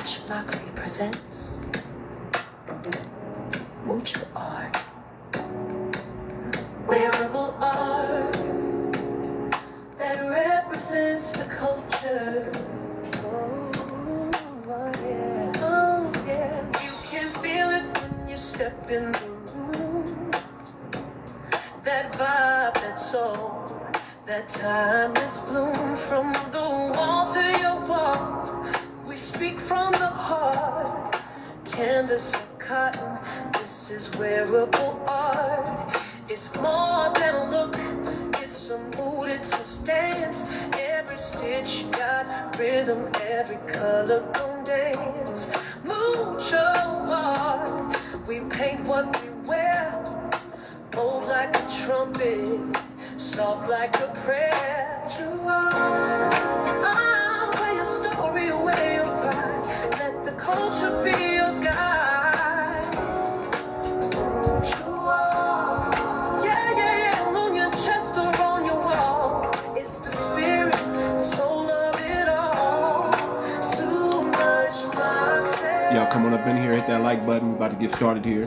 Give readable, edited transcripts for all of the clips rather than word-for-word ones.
Much Moxie presents Mucho Art, wearable art that represents the culture. Oh yeah, oh yeah. You can feel it when you step in the room. That vibe, that soul, that timeless bloom, from the wall to your wall. We speak from the heart, canvas or cotton. This is wearable art. It's more than a look, it's a mood, it's a stance. Every stitch got rhythm, every color gon' dance. Mucho art, we paint what we wear, bold like a trumpet, soft like a prayer. True art, wear your story, wear your pride. Let the culture be your guide. True art, yeah, yeah, yeah. On your chest or on your wall, it's the spirit, the soul of it all. Too much Moxie. Y'all come on up in here, hit that like button. We're about to get started here.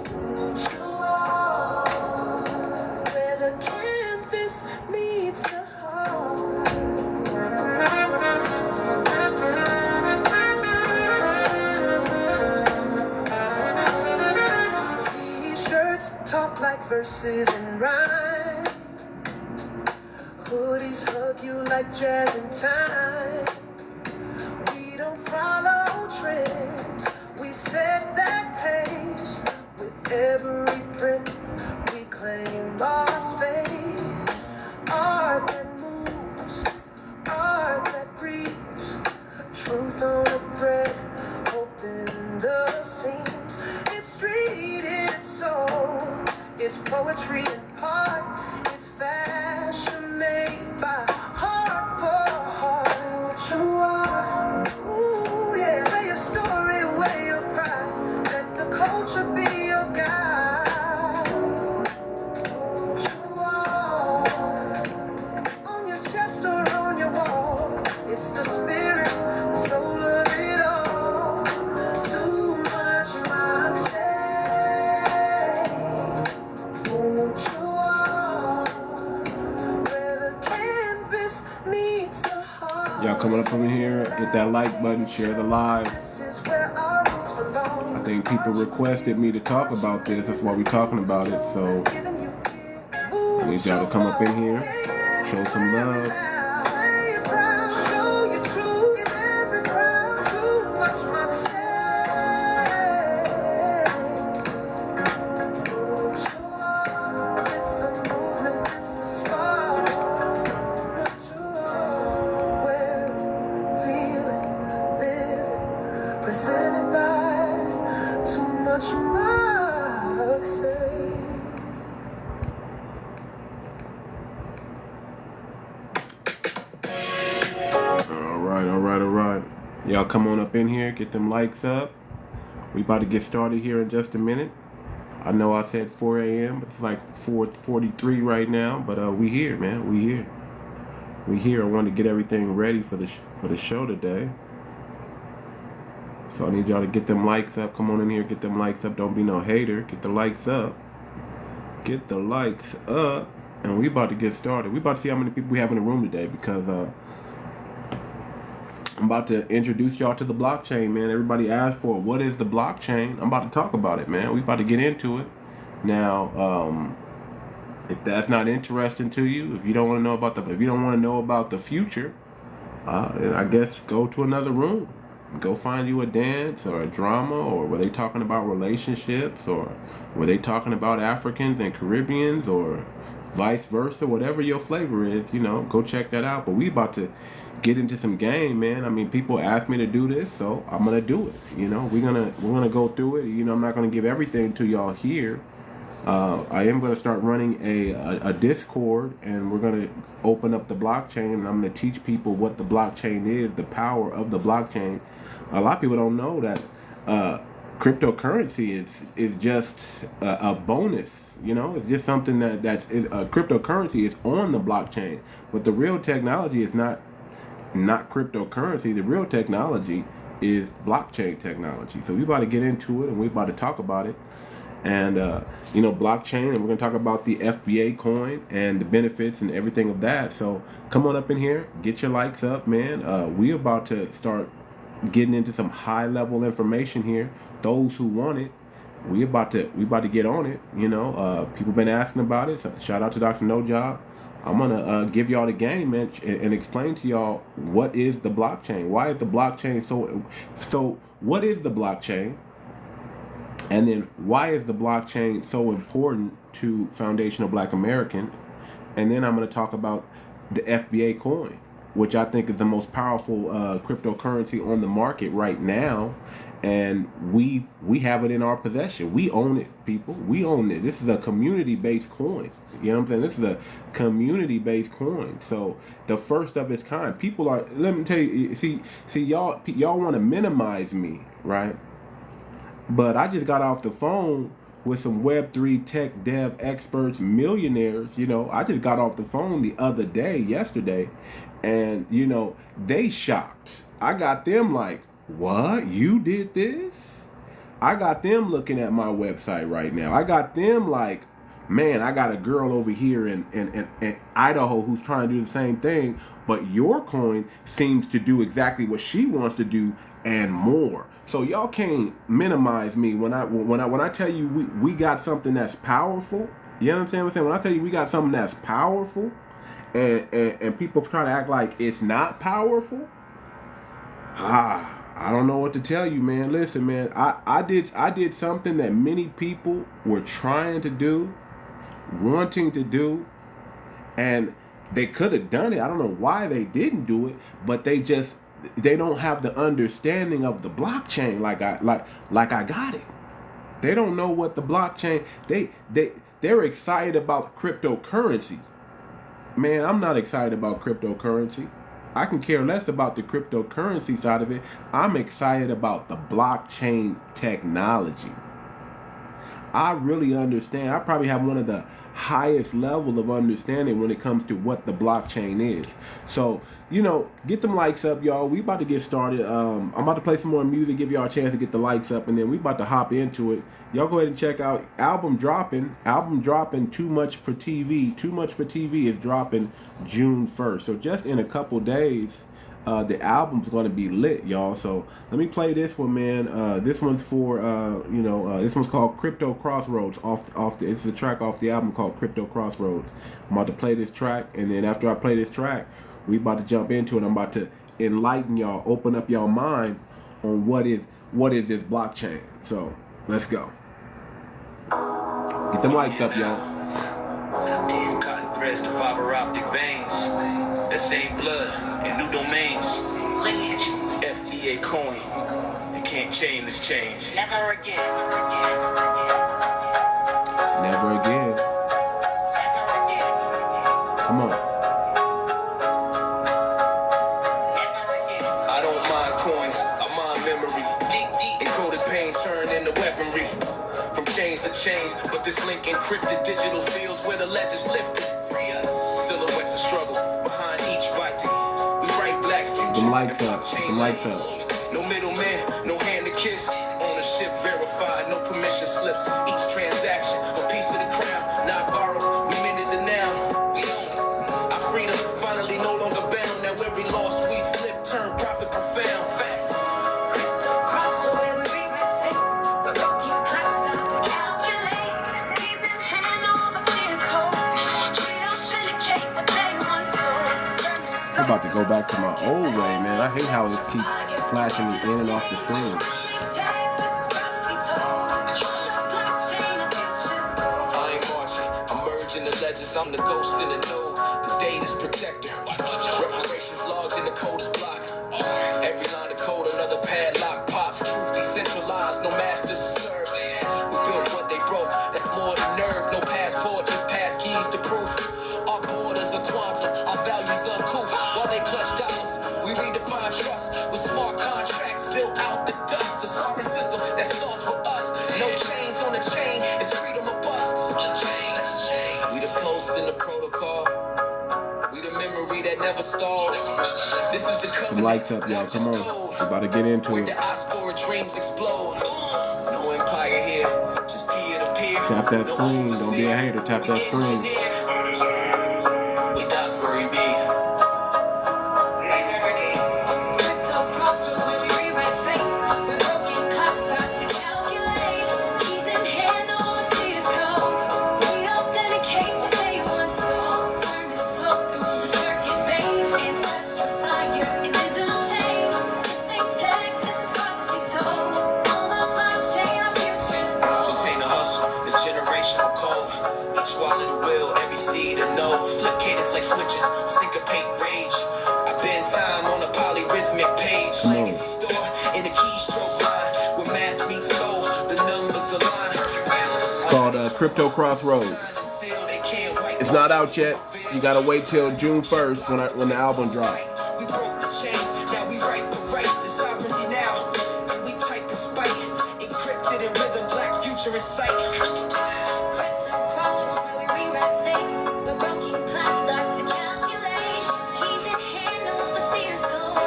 Where the canvas meets the heart. T-shirts talk like verses and rhyme. Hoodies hug you like jazz and time. We don't follow trends, we set that pace. With every print, we claim our space. Art that moves, art that breathes. Truth on a thread, hope in the seams. It's street, it's soul, it's poetry and part. It's fashion made by heart for heart. True art, ooh yeah. Wear your story, wear your pride. Let the culture be your guide. True art, on your chest or on your wall. It's the spirit, the soul of it all. Too much Moxie. Mucho art, where the canvas meets the heart. Y'all coming up in here, hit that like button, share the live. This is where our roots belong. I think people requested me to talk about this. That's why we're talking about it. So I need y'all to come up in here, show some love. Say you're proud, show your truth in every crowd. Too much Moxie. It's the movement, it's the spark. Wear it, feel it, live it. Presented by Too Much Moxie. All right. Y'all come on up in here, get them likes up. We about to get started here in just a minute. I know I said 4 a.m., but it's like 4:43 right now. But we here, man. We here. We here. I want to get everything ready for the show today. So I need y'all to get them likes up. Come on in here, get them likes up. Don't be no hater. Get the likes up. Get the likes up. And we about to get started. We about to see how many people we have in the room today, because I'm about to introduce y'all to the blockchain, man. Everybody asked for it. What is the blockchain? I'm about to talk about it, man. We about to get into it. Now, if that's not interesting to you, if you don't want to know about the future, then I guess go to another room. Go find you a dance or a drama, or were they talking about relationships, or were they talking about Africans and Caribbeans, or vice versa, whatever your flavor is, go check that out. But we about to get into some game, man. I mean, people asked me to do this, so I'm gonna do it. We're gonna go through it. I'm not gonna give everything to y'all here. I am gonna start running a Discord, and we're gonna open up the blockchain, and I'm gonna teach people what the blockchain is, the power of the blockchain. A lot of people don't know that cryptocurrency is just a bonus. It's just something that's cryptocurrency is on the blockchain, but the real technology is not cryptocurrency. The real technology is blockchain technology. So we about to get into it, and we about to talk about it. And you know, blockchain, and we're gonna talk about the FBA coin and the benefits and everything of that. So come on up in here, get your likes up, man. We about to start getting into some high level information here. Those who want it, we about to get on it. You know, people been asking about it. So shout out to Dr. No Job. I'm gonna give y'all the game, man, and explain to y'all what is the blockchain. Why is the blockchain so? What is the blockchain? And then why is the blockchain so important to foundational Black Americans? And then I'm going to talk about the FBA coin, which I think is the most powerful cryptocurrency on the market right now. And we have it in our possession. We own it, people. We own it. This is a community-based coin. You know what I'm saying? This is a community-based coin. So the first of its kind. People are, let me tell you, see y'all want to minimize me, right? But I just got off the phone with some Web3 tech dev experts, millionaires. You know, I just got off the phone the other day, yesterday, and, you know, they shocked. I got them like, what? You did this? I got them looking at my website right now. I got them like, man, I got a girl over here in Idaho who's trying to do the same thing, but your coin seems to do exactly what she wants to do and more. So y'all can't minimize me when I tell you we got something that's powerful. You know what I'm saying? When I tell you we got something that's powerful, and people try to act like it's not powerful, I don't know what to tell you, man. Listen, man, I did something that many people were trying to do, wanting to do, and they could have done it. I don't know why they didn't do it, but they don't have the understanding of the blockchain like I got it. They don't know what the blockchain. They're excited about cryptocurrency. Man, I'm not excited about cryptocurrency. I can care less about the cryptocurrency side of it. I'm excited about the blockchain technology. I really understand. I probably have one of the highest level of understanding when it comes to what the blockchain is. So, you know, get them likes up, y'all. We about to get started. I'm about to play some more music, give y'all a chance to get the likes up, and then we about to hop into it. Y'all go ahead and check out album dropping Too Much for TV. Too Much for TV is dropping June 1st. So just in a couple days, the album's going to be lit, y'all. So let me play this one, man. This one's for this one's called Crypto Crossroads. It's a track off the album called Crypto Crossroads. I'm about to play this track, and then after I play this track, we about to jump into it. I'm about to enlighten y'all, open up y'all mind on what is this blockchain. So let's go. Get them lights up, y'all. Cotton threads to fiber optic veins. That same blood and new domains. Lineage. FBA coin. It can't chain this change. Never again. Never again. Never again. Come on. Never again. I don't mind coins. I mind memory. Encoded pain turned into weaponry. From chains to chains, but this link encrypted digital fields where the ledger's lifted. Silhouettes of struggle behind each bite. We write black future. The lights up. The lights up. No middleman, no hand to kiss. Ownership verified, no permission slips. Each transaction, a piece of the crown. Not borrowed, we minted the now. We own it. Our freedom finally no longer bound. Now every loss we flip, turn profit profound. Facts. I'm about to go back to my old way, man. I hate how it keeps flashing me in and off the screen. I ain't marching, I'm merging the legends. I'm the ghost in the node, the data's protector. Reparations logs in the code is blocked. Every line of code, another padlock pop. Truth decentralized, no masters to serve. We built what they broke, that's more than nerve. No passport, just pass keys to proof. Our borders are quantum, our values uncouth. While they clutch dollars, we redefine trust with smart contracts built out the dust. The sovereign system that starts with us. No chains on the chain, it's freedom or bust. We the posts in the protocol. We the memory that never never stalls. This is the covenant. Lights up, y'all. Come on. We're about to get into where it. the 𝗔𝗶𝗴𝗵𝘁𝘀𝘁 explode. No empire here, just peer to peer. Tap that screen. Don't be a hater. Tap that screen. We 𝗤𝗶𝗴𝗵𝘁𝘀𝘁. Crypto crossroads where we rewrite fate. When broken clocks start to calculate. Keys in hand, overseas code. We authenticate what they once stole. Sermons flow through the circuit veins. Ancestral fire in digital chains. This ain't tech, this is prophecy told. On the blockchain, our futures go. This ain't a hustle, it's generational code. Each wallet a will, every seed a no. Flip cadence like switches, syncopate rage. I bend time on a polyrhythmic page. Legacy store in the keystroke line. Where math meets soul, the numbers align. It's called Crypto Crossroads. It's not out yet. You gotta wait till June 1st when the album drops. We broke the chains, now we write the rights. It's sovereignty now, and we type in spite. Encrypted in rhythm, black future in sight. Crypto crossroads where we rewrite fate. When broken clocks start to calculate. Keys in hand, overseers code.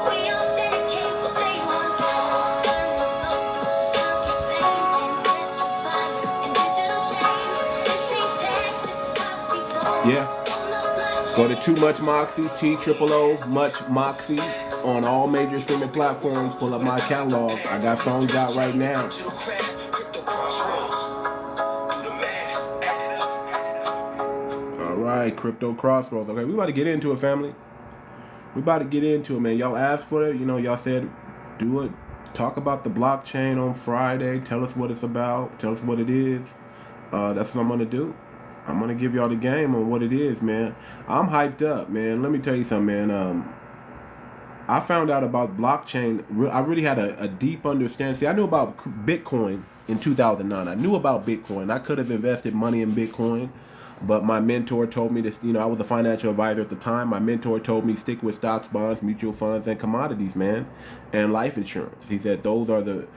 We authenticate what they once stole. Sermons flow through the circuit veins. Ancestral fire in digital chains. This ain't tech, this is prophecy told. Yeah. Go to Too Much Moxie, 𝗔𝗶𝗴𝗵𝘁𝘀𝘀𝗶cie Much Moxie on all major streaming platforms. Pull up my catalog. I got songs out right now. Digital craft, crypto crossroads. Do the math. All right, Crypto Crossroads. Okay, we about to get into it, family. We about to get into it, man. Y'all asked for it. You know, y'all said do it. Talk about the blockchain on Friday. Tell us what it's about. Tell us what it is. That's what I'm gonna do. I'm gonna give y'all the game on what it is, man. I'm hyped up, man. Let me tell you something, man. I found out about blockchain. I really had a deep understanding. See, I knew about Bitcoin in 2009. I knew about Bitcoin. I could have invested money in Bitcoin, but my mentor told me this. You know, I was a financial advisor at the time. My mentor told me stick with stocks, bonds, mutual funds, and commodities, man, and life insurance. He said those are the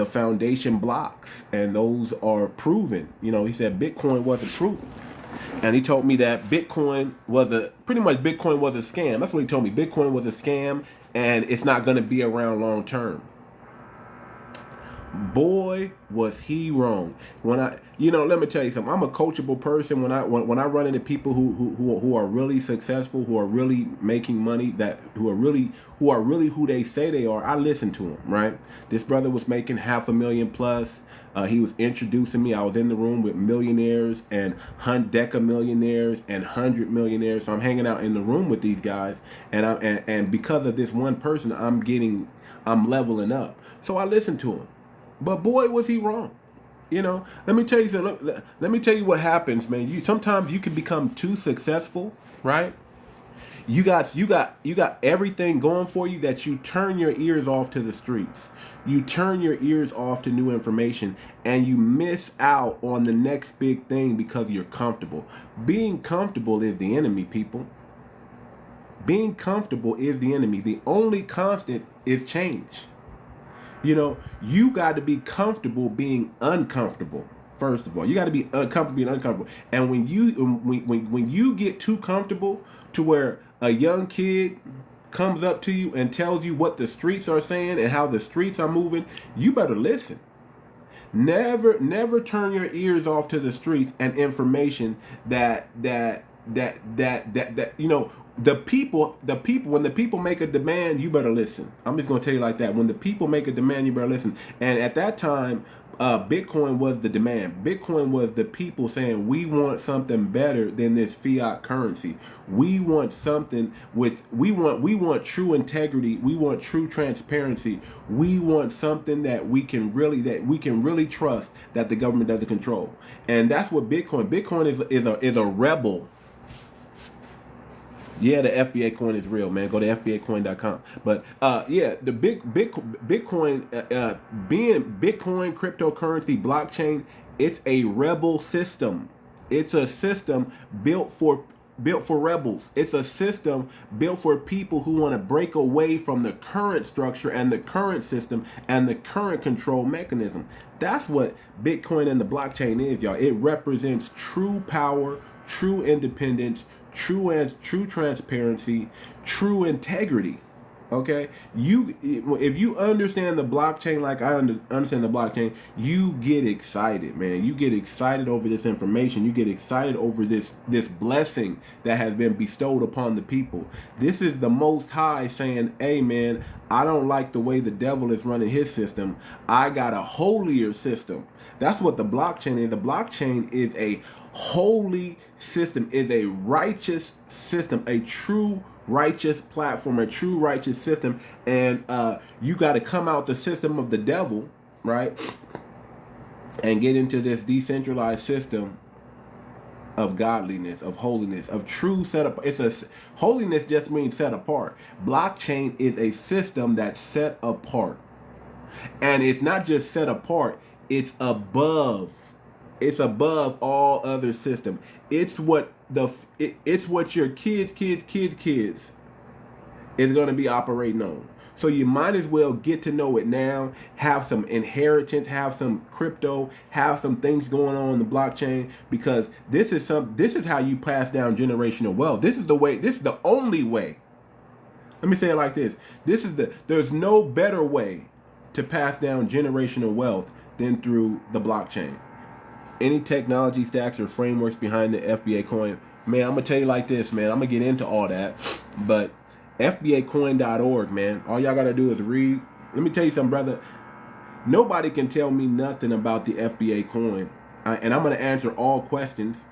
foundation blocks, and those are proven. You know, he said Bitcoin wasn't proven. And he told me that Bitcoin was a scam. That's what he told me. Bitcoin was a scam, and it's not going to be around long term. Boy, was he wrong. Let me tell you something. I'm a coachable person. When I run into people who are really successful, who are really making money, who are really who they say they are, I listen to them, right? This brother was making $500,000 plus. He was introducing me. I was in the room with millionaires and 𝗥𝗶𝗴𝗵𝘁𝘀𝘀𝗀𝗏𝑒𝑟 millionaires and $100 millionaires. So I'm hanging out in the room with these guys, and because of this one person, I'm leveling up. So I listen to him. But boy, was he wrong. You know, let me tell you something. Let me tell you what happens, man. Sometimes you can become too successful, right? You got everything going for you that you turn your ears off to the streets. You turn your ears off to new information, and you miss out on the next big thing because you're comfortable. Being comfortable is the enemy, people. Being comfortable is the enemy. The only constant is change. You know, you got to be comfortable being uncomfortable. First of all, you got to be comfortable being uncomfortable. And when you get too comfortable to where a young kid comes up to you and tells you what the streets are saying and how the streets are moving, you better listen. Never turn your ears off to the streets and information that you know. The people, when the people make a demand, you better listen. I'm just going to tell you like that. When the people make a demand, you better listen. And at that time, Bitcoin was the demand. Bitcoin was the people saying, we want something better than this fiat currency. We want something we want true integrity. We want true transparency. We want something that we can really trust that the government doesn't control. And that's what Bitcoin is a rebel. Yeah, the FBA coin is real, man. Go to FBAcoin.com. But yeah, the Bitcoin, being Bitcoin, cryptocurrency, blockchain, it's a rebel system. It's a system built for rebels. It's a system built for people who want to break away from the current structure and the current system and the current control mechanism. That's what Bitcoin and the blockchain is, y'all. It represents true power, true independence, true transparency, true integrity. Okay, if you understand the blockchain like I understand the blockchain, you get excited, man. You get excited over this information. You get excited over this blessing that has been bestowed upon the people. This is the Most High saying, "Hey, man, I don't like the way the devil is running his system. I got a holier system." That's what the blockchain is. The blockchain is a holy system, is a righteous system, a true righteous platform, a true righteous system. And you got to come out the system of the devil, right, and get into this decentralized system of godliness, of holiness, of true set up. Holiness just means set apart. Blockchain is a system that's set apart, and it's not just set apart, it's above. It's above all other system. It's what your kids is going to be operating on. So you might as well get to know it now, have some inheritance, have some crypto, have some things going on in the blockchain, because this is how you pass down generational wealth. This is the way, this is the only way. Let me say it like this. There's no better way to pass down generational wealth than through the blockchain. Any technology stacks or frameworks behind the FBA coin, man, I'm gonna tell you like this, man. I'm gonna get into all that, but FBAcoin.org, man. All y'all gotta do is read. Let me tell you something, brother. Nobody can tell me nothing about the FBA coin, and I'm gonna answer all questions.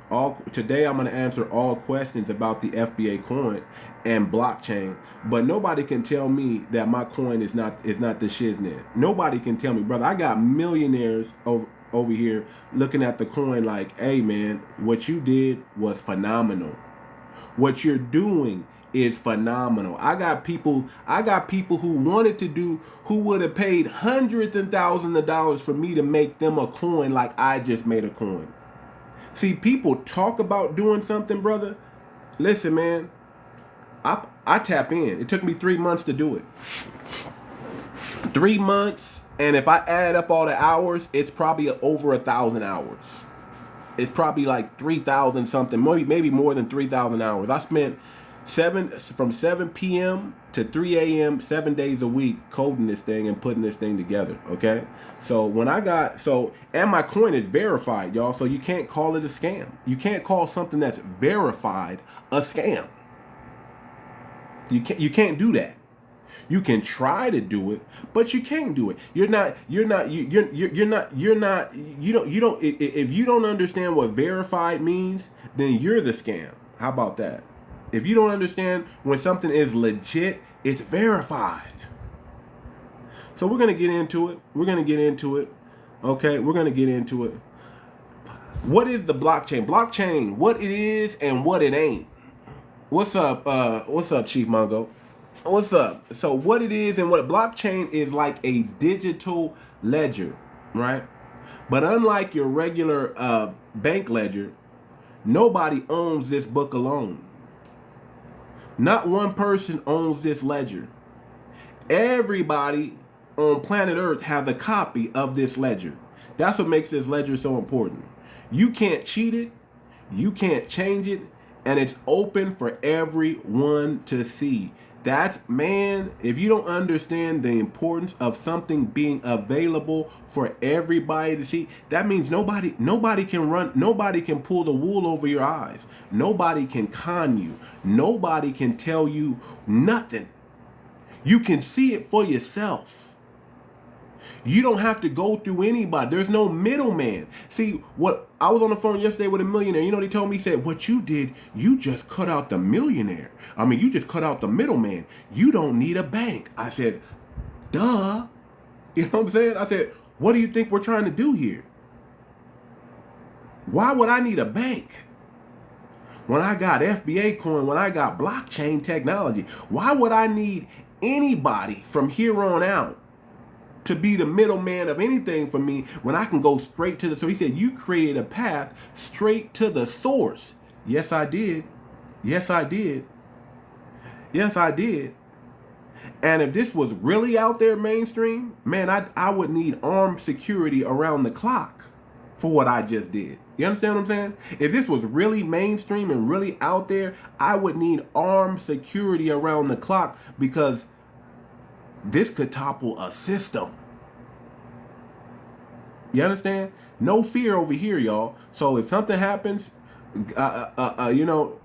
Today, I'm gonna answer all questions about the FBA coin and blockchain. But nobody can tell me that my coin is not the shiznit. Nobody can tell me, brother. I got millionaires over here looking at the coin like, hey, man, what you did was phenomenal. What you're doing is phenomenal. I got people who wanted to do, who would have paid hundreds and thousands of dollars for me to make them a coin like I just made a coin. See, people talk about doing something, brother. Listen, man, I tap in. It took me 3 months to do it. 3 months. And if I add up all the hours, it's probably over 1,000 hours. It's probably like 3,000 something, maybe more than 3,000 hours. I spent from 7 p.m. to 3 a.m. 7 days a week coding this thing and putting this thing together. Okay, so and my coin is verified, y'all. So you can't call it a scam. You can't call something that's verified a scam. You can't do that. You can try to do it, but you can't do it. If you don't understand what verified means, then you're the scam. How about that? If you don't understand when something is legit, it's verified. So we're going to get into it. Okay, we're going to get into it. What is the blockchain? Blockchain, what it is and what it ain't. What's up, Chief Mongo? What's up? So what it is and what blockchain is, like a digital ledger, right? But unlike your regular bank ledger, nobody owns this book alone. Not one person owns this ledger. Everybody on planet Earth has a copy of this ledger. That's what makes this ledger so important. You can't cheat it. You can't change it. And it's open for everyone to see. If you don't understand the importance of something being available for everybody to see, that means nobody can pull the wool over your eyes. Nobody can con you. Nobody can tell you nothing. You can see it for yourself. You don't have to go through anybody. There's no middleman. See, what I was on the phone yesterday with a millionaire. You know what he told me? He said, what you did, you just cut out the millionaire. You just cut out the middleman. You don't need a bank. I said, duh. You know what I'm saying? I said, what do you think we're trying to do here? Why would I need a bank? When I got FBA coin, when I got blockchain technology, why would I need anybody from here on out to be the middleman of anything for me when I can go straight to the source? He said, you created a path straight to the source. Yes, I did. Yes, I did. Yes, I did. And if this was really out there mainstream, man, I would need armed security around the clock. for what I just did. You understand what I'm saying? If this was really mainstream and really out there, I would need armed security around the clock, because this could topple a system. You understand? No fear over here, y'all. So if something happens, you know,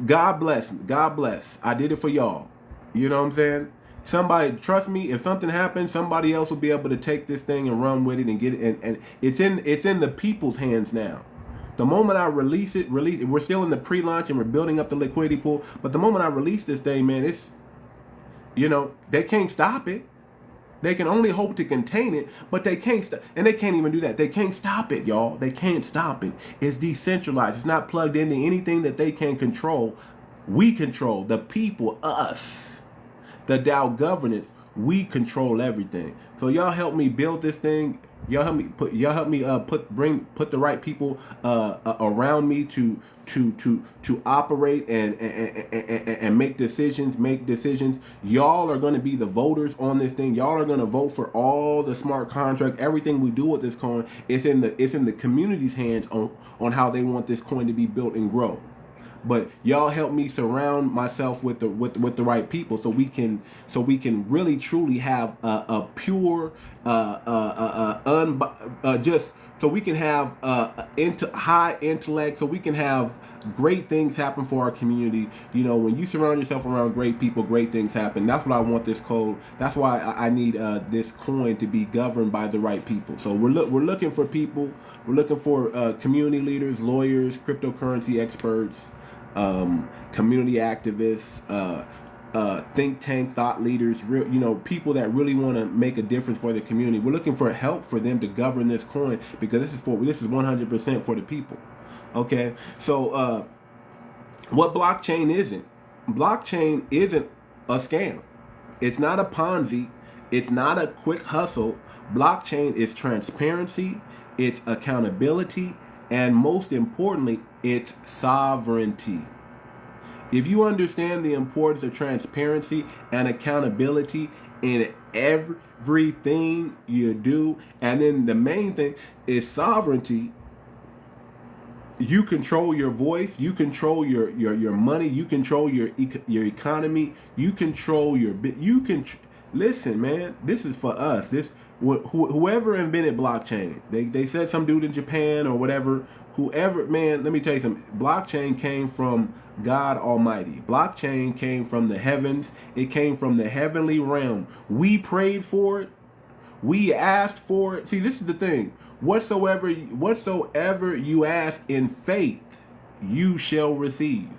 God bless me. God bless. I did it for y'all. You know what I'm saying? Somebody, trust me, if something happens, somebody else will be able to take this thing and run with it and get it. And it's in the people's hands now. The moment I release it, we're still in the pre-launch and we're building up the liquidity pool. But the moment I release this thing, man, it's, you know, they can't stop it. They can only hope to contain it, but they can't stop. And they can't even do that. They can't stop it, y'all. They can't stop it. It's decentralized. It's not plugged into anything that they can control. We control, the people, us, the DAO governance. We control everything. So y'all help me build this thing. Y'all help me put the right people around me to operate and make decisions. Y'all are going to be the voters on this thing. Y'all are going to vote for all the smart contracts. Everything we do with this coin, it's in the community's hands on how they want this coin to be built and grow. But y'all help me surround myself with the right people, so we can really truly have a pure just so we can have high intellect, so we can have great things happen for our community. You know, when you surround yourself around great people, great things happen. That's what I want this code. That's why I need this coin to be governed by the right people. So we're looking for people. We're looking for community leaders, lawyers, cryptocurrency experts, community activists, think tank thought leaders, people that really want to make a difference for the community. We're looking for help for them to govern this coin, because this is 100% for the people. Okay, so what blockchain isn't? Blockchain isn't a scam. It's not a Ponzi. It's not a quick hustle. Blockchain is transparency. It's accountability. And most importantly, it's sovereignty. If you understand the importance of transparency and accountability in everything you do, and then the main thing is sovereignty, you control your voice, you control your money, you control your economy, you control listen, man, this is for us. Whoever invented blockchain, they said some dude in Japan or whatever, whoever, man, let me tell you something. Blockchain came from God Almighty. Blockchain came from the heavens. It came from the heavenly realm. We prayed for it. We asked for it. See, this is the thing. Whatsoever you ask in faith, you shall receive.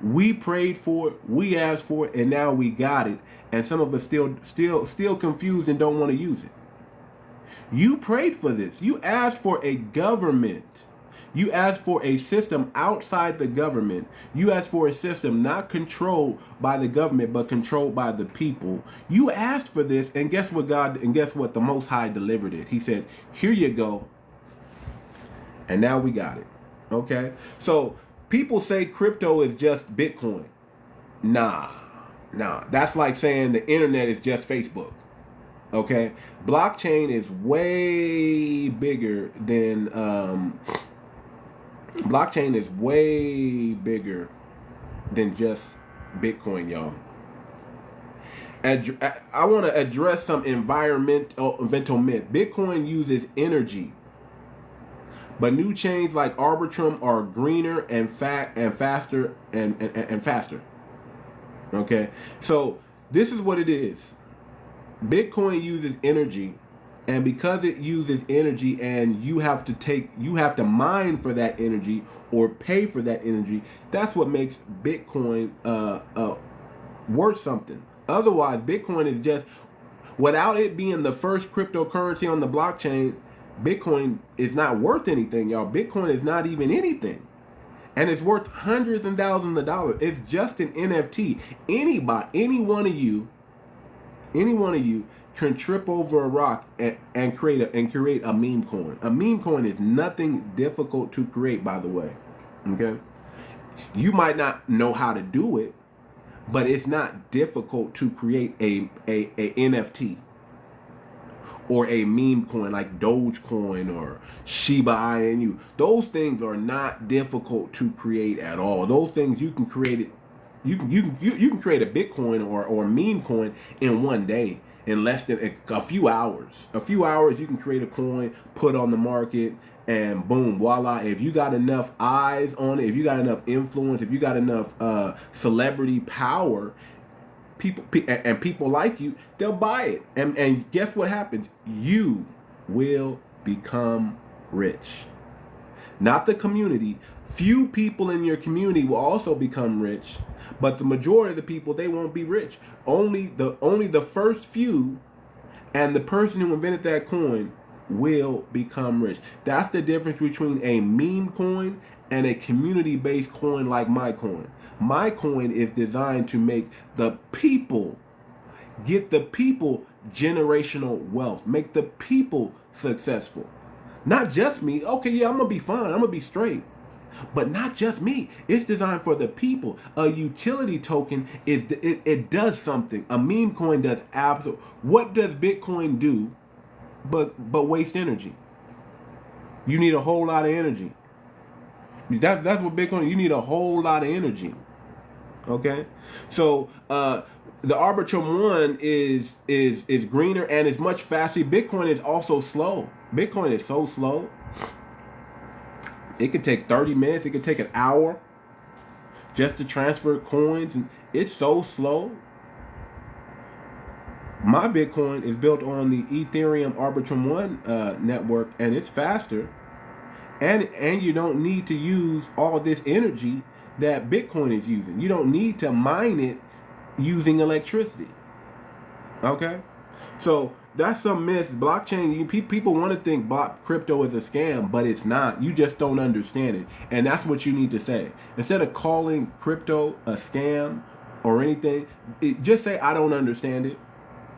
We prayed for it. We asked for it, and now we got it. And some of us still confused and don't want to use it. You prayed for this. You asked for a government. You asked for a system outside the government. You asked for a system not controlled by the government, but controlled by the people. You asked for this, and guess what the Most High delivered it. He said, here you go. And now we got it. Okay? So people say crypto is just Bitcoin. Nah. That's like saying the internet is just Facebook. Okay? Blockchain is way bigger than just Bitcoin, y'all. I want to address some environmental myth. Bitcoin uses energy, but new chains like Arbitrum are greener and faster and faster. Okay, so this is what it is. Bitcoin uses energy, and because it uses energy, and you have to mine for that energy or pay for that energy, that's what makes Bitcoin worth something. Otherwise, Bitcoin is just, without it being the first cryptocurrency on the blockchain, Bitcoin is not worth anything, y'all. Bitcoin is not even anything. And it's worth hundreds and thousands of dollars. It's just an NFT. Any one of you can trip over a rock and create a meme coin. A meme coin is nothing difficult to create, by the way. Okay? You might not know how to do it, but it's not difficult to create a NFT. or a meme coin like Dogecoin or Shiba Inu. Those things are not difficult to create at all. Those things you can create it. You can create a Bitcoin or meme coin in one day, in less than a few hours. A few hours you can create a coin, put on the market, and boom, voila. If you got enough eyes on it, if you got enough influence, if you got enough celebrity power, people like you, they'll buy it. And guess what happens? You will become rich. Not the community. Few people in your community will also become rich, but the majority of the people, they won't be rich. Only the first few and the person who invented that coin will become rich. That's the difference between a meme coin and a community-based coin like my coin. My coin is designed to make the people, get the people generational wealth, make the people successful. Not just me. Okay, yeah, I'm gonna be fine. I'm gonna be straight. But not just me. It's designed for the people. A utility token it does something. A meme coin does absolutely. What does Bitcoin do? But waste energy. You need a whole lot of energy. That's what Bitcoin. You need a whole lot of energy. Okay, so the Arbitrum one is greener and it's much faster. Bitcoin is also slow. Bitcoin is so slow. It can take 30 minutes. It can take an hour just to transfer coins, and it's so slow. My Bitcoin is built on the Ethereum Arbitrum 1 network, and it's faster. And you don't need to use all this energy that Bitcoin is using. You don't need to mine it using electricity. Okay? So that's some myth. Blockchain, people want to think crypto is a scam, but it's not. You just don't understand it. And that's what you need to say. Instead of calling crypto a scam or anything, just say, I don't understand it.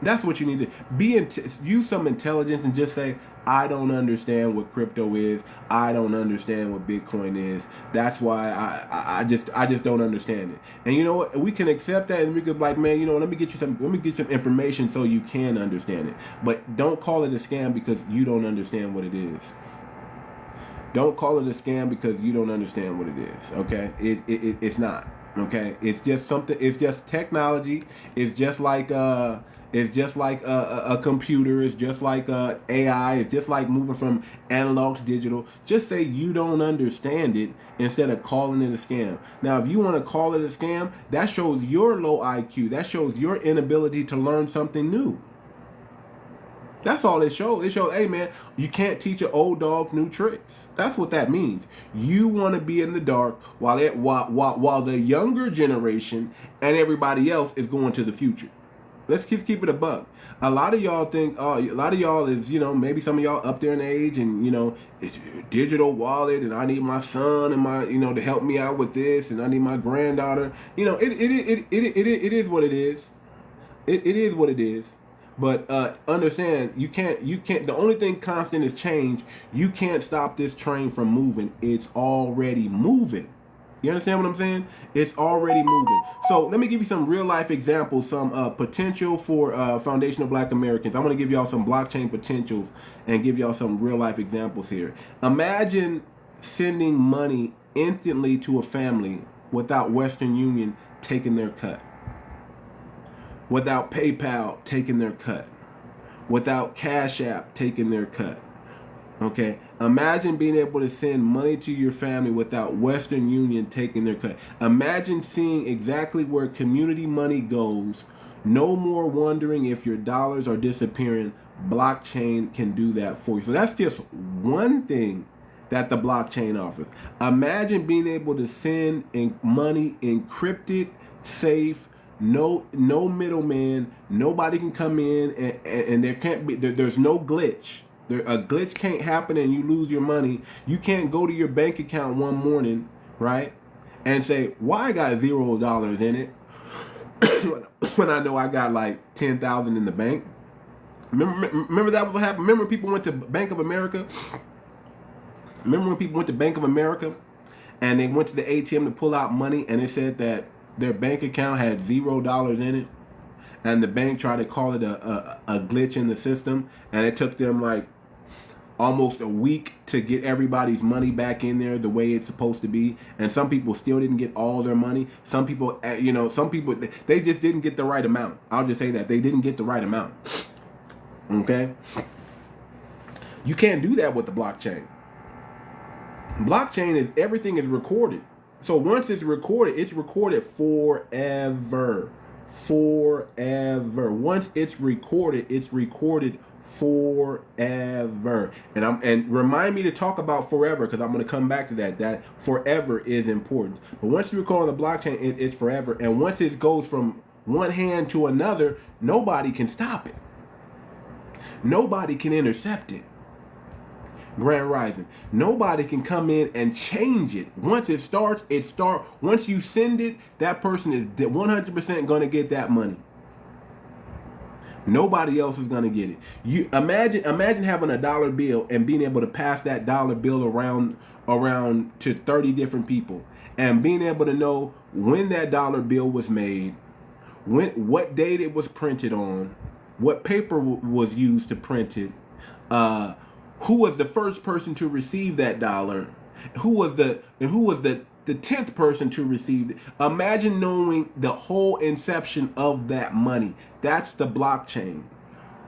That's what you need to use some intelligence and just say, I don't understand what crypto is. I don't understand what Bitcoin is. That's why I just don't understand it. And you know what? We can accept that, and we could like, man, you know, let me get you some information so you can understand it. But don't call it a scam because you don't understand what it is. Don't call it a scam because you don't understand what it is. Okay? It's not. Okay? It's just something. It's just technology. It's just like a computer. It's just like AI. It's just like moving from analog to digital. Just say you don't understand it instead of calling it a scam. Now, if you want to call it a scam, that shows your low IQ. That shows your inability to learn something new. That's all it shows. It shows, hey man, you can't teach an old dog new tricks. That's what that means. You want to be in the dark while the younger generation and everybody else is going to the future. Let's keep it a buck. A lot of y'all think, a lot of y'all is, you know, maybe some of y'all up there in age and, you know, it's digital wallet and I need my son and my, you know, to help me out with this and I need my granddaughter. You know, it is what it is. It is what it is. But understand, you can't, the only thing constant is change. You can't stop this train from moving. It's already moving. You understand what I'm saying? It's already moving. So let me give you some real life examples, some potential for foundational Black Americans. I want to give y'all some blockchain potentials and give y'all some real life examples here. Imagine sending money instantly to a family without Western Union taking their cut, without PayPal taking their cut, without Cash App taking their cut. Okay, imagine being able to send money to your family without Western Union taking their cut. Imagine seeing exactly where community money goes. No more wondering if your dollars are disappearing. Blockchain can do that for you. So that's just one thing that the blockchain offers. Imagine being able to send money encrypted, safe, no middleman. Nobody can come in and there can't be, there's no glitch. A glitch can't happen and you lose your money. You can't go to your bank account one morning, right, and say, why I got $0 in it when I know I got like 10,000 in the bank. Remember that was what happened? Remember when people went to Bank of America? Remember when people went to Bank of America and they went to the ATM to pull out money and it said that their bank account had $0 in it? and the bank tried to call it a glitch in the system, and it took them like almost a week to get everybody's money back in there the way it's supposed to be. And some people still didn't get all their money. Some people, some people, they just didn't get the right amount. I'll just say that they didn't get the right amount. Okay? You can't do that with the blockchain. Blockchain is, everything is recorded. So once it's recorded forever. Forever. Once it's recorded forever. And remind me to talk about forever, because I'm going to come back to that. That forever is important. But once you record on the blockchain, it's forever. And once it goes from one hand to another, nobody can stop it. Nobody can intercept it. Grand Rising. Nobody can come in and change it. Once it starts, once you send it, that person is 100% going to get that money. Nobody else is going to get it. You imagine having a dollar bill and being able to pass that dollar bill around to 30 different people, and being able to know when that dollar bill was made, what date it was printed on, what paper was used to print it, who was the first person to receive that dollar, who was the 10th person to receive it. Imagine knowing the whole inception of that money. That's the blockchain.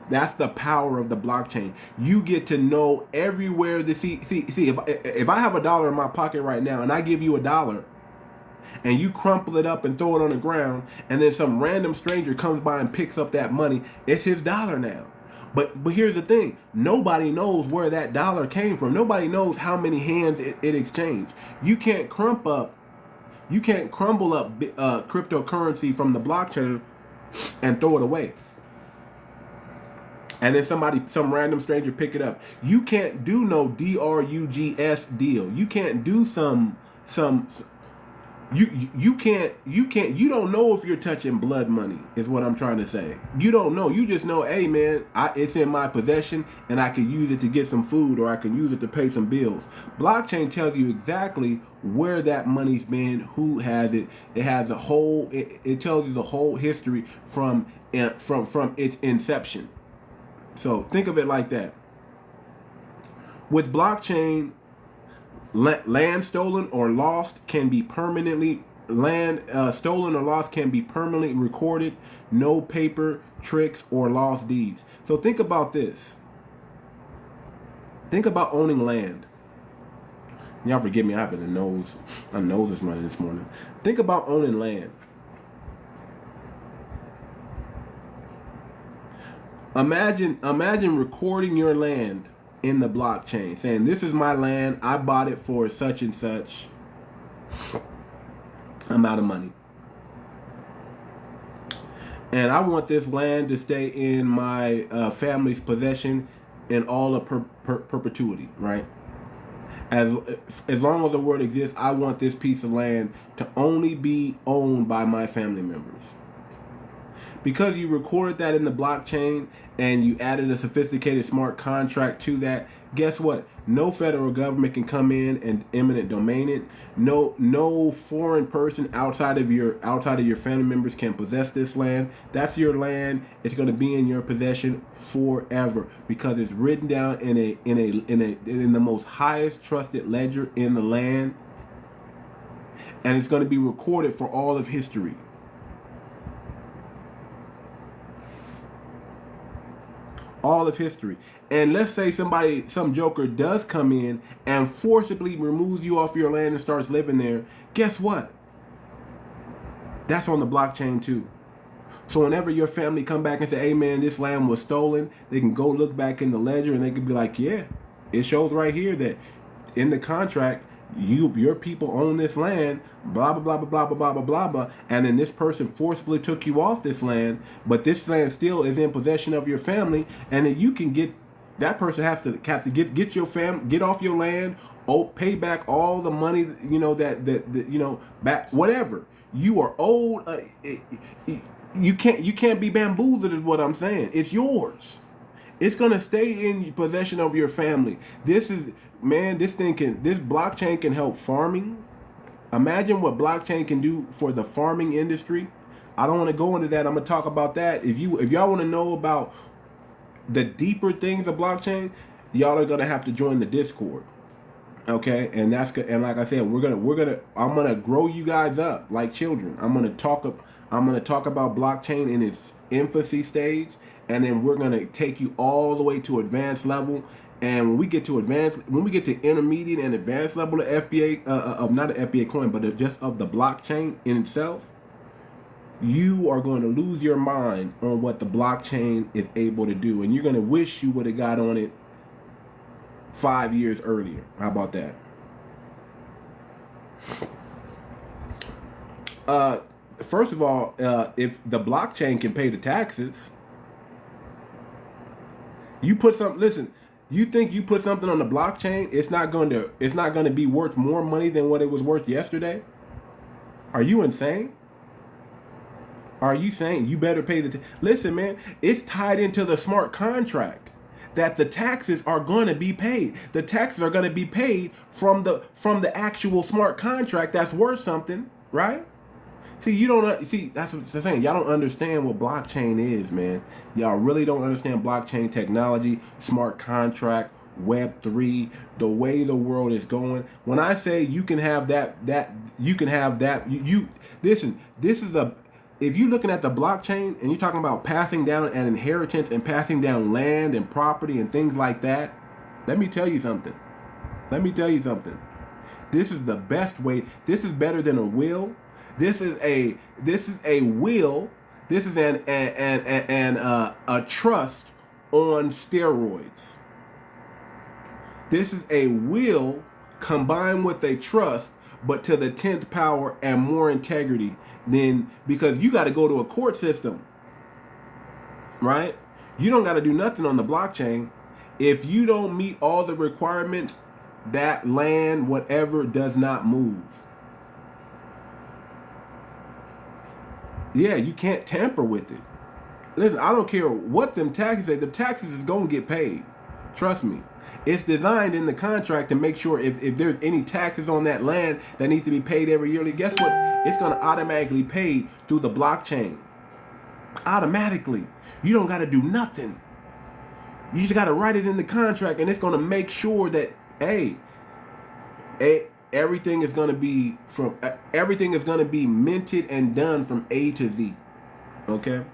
That's the power of the blockchain. You get to know everywhere. See, if I have a dollar in my pocket right now and I give you a dollar, and you crumple it up and throw it on the ground, and then some random stranger comes by and picks up that money, it's his dollar now. But here's the thing. Nobody knows where that dollar came from. Nobody knows how many hands it exchanged. You can't crumble up cryptocurrency from the blockchain and throw it away. And then some random stranger pick it up. You can't do no DRUGS deal. You can't do you don't know if you're touching blood money, is what I'm trying to say. You don't know. You just know, hey man, it's in my possession and I can use it to get some food, or I can use it to pay some bills. Blockchain tells you exactly where that money's been, who has it. It has it tells you the whole history from its inception. So think of it like that. With blockchain, land stolen or lost can be permanently recorded. No paper tricks or lost deeds. So think about this. Think about owning land. Y'all forgive me, I have a nose. My nose is running this morning. Think about owning land. Imagine recording your land in the blockchain, saying this is my land, I bought it for such and such amount of money, and I want this land to stay in my family's possession in all of perpetuity, right? As long as the world exists, I want this piece of land to only be owned by my family members. Because you recorded that in the blockchain and you added a sophisticated smart contract to that, guess what? No federal government can come in and eminent domain it. No foreign person outside of your family members can possess this land. That's your land. It's going to be in your possession forever because it's written down in the most highest trusted ledger in the land, and it's going to be recorded for all of history. All of history. And let's say some joker does come in and forcibly removes you off your land and starts living there. Guess what? That's on the blockchain too. So whenever your family come back and say, hey man, this land was stolen, they can go look back in the ledger and they can be like, yeah, it shows right here that in the contract, your people own this land, blah, blah, blah, blah, blah, blah, blah, blah, blah, and then this person forcibly took you off this land, but this land still is in possession of your family, and then you can get, that person has to get your get off your land, pay back all the money, back, whatever. You are owed, you can't be bamboozled is what I'm saying. It's yours. It's going to stay in possession of your family. This blockchain can help farming. Imagine what blockchain can do for the farming industry. I don't want to go into that. I'm gonna talk about that. If y'all want to know about the deeper things of blockchain, y'all are gonna have to join the Discord. Okay, and like I said, I'm gonna grow you guys up like children. I'm gonna talk about blockchain in its infancy stage, and then we're gonna take you all the way to advanced level. And when we get to intermediate and advanced level of FBA, of not an FBA coin, but just of the blockchain in itself, you are going to lose your mind on what the blockchain is able to do, and you're going to wish you would have got on it 5 years earlier. How about that? First of all, if the blockchain can pay the taxes, you put something. Listen, you think you put something on the blockchain, it's not going to be worth more money than what it was worth yesterday? Are you insane? Are you saying you better pay the listen, man, it's tied into the smart contract that the taxes are going to be paid. The taxes are going to be paid from the actual smart contract that's worth something, right? See, that's what I'm saying. Y'all don't understand what blockchain is, man. Y'all really don't understand blockchain technology, smart contract, Web3, the way the world is going. When I say you can have listen, if you're looking at the blockchain and you're talking about passing down an inheritance and passing down land and property and things like that, let me tell you something. This is the best way. This is better than a will. This is a will. This is a trust on steroids. This is a will combined with a trust, but to the 10th power and more integrity. Then, because you got to go to a court system, right? You don't got to do nothing on the blockchain. If you don't meet all the requirements, that land, whatever, does not move. Yeah, you can't tamper with it. Listen, I don't care what them taxes say. The taxes is going to get paid. Trust me. It's designed in the contract to make sure if there's any taxes on that land that needs to be paid every yearly, guess what? It's going to automatically pay through the blockchain. Automatically. You don't got to do nothing. You just got to write it in the contract, and it's going to make sure that, everything is going to be minted and done from A to Z. Okay?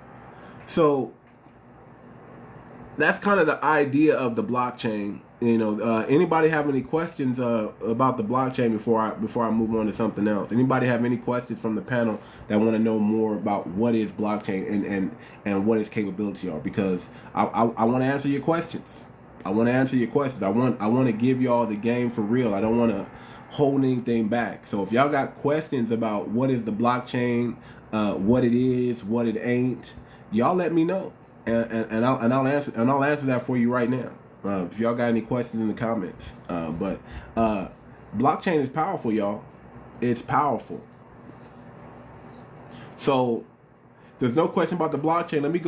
So that's kind of the idea of the blockchain. Anybody have any questions about the blockchain before I move on to something else? Anybody have any questions from the panel that want to know more about what is blockchain and what its capabilities are? Because I want to answer your questions. I want to give y'all the game for real. I don't want to hold anything back. So if y'all got questions about what is the blockchain, what it is, what it ain't, y'all let me know, and I'll answer that for you right now. If y'all got any questions in the comments, but blockchain is powerful, y'all. It's powerful. So there's no question about the blockchain. Let me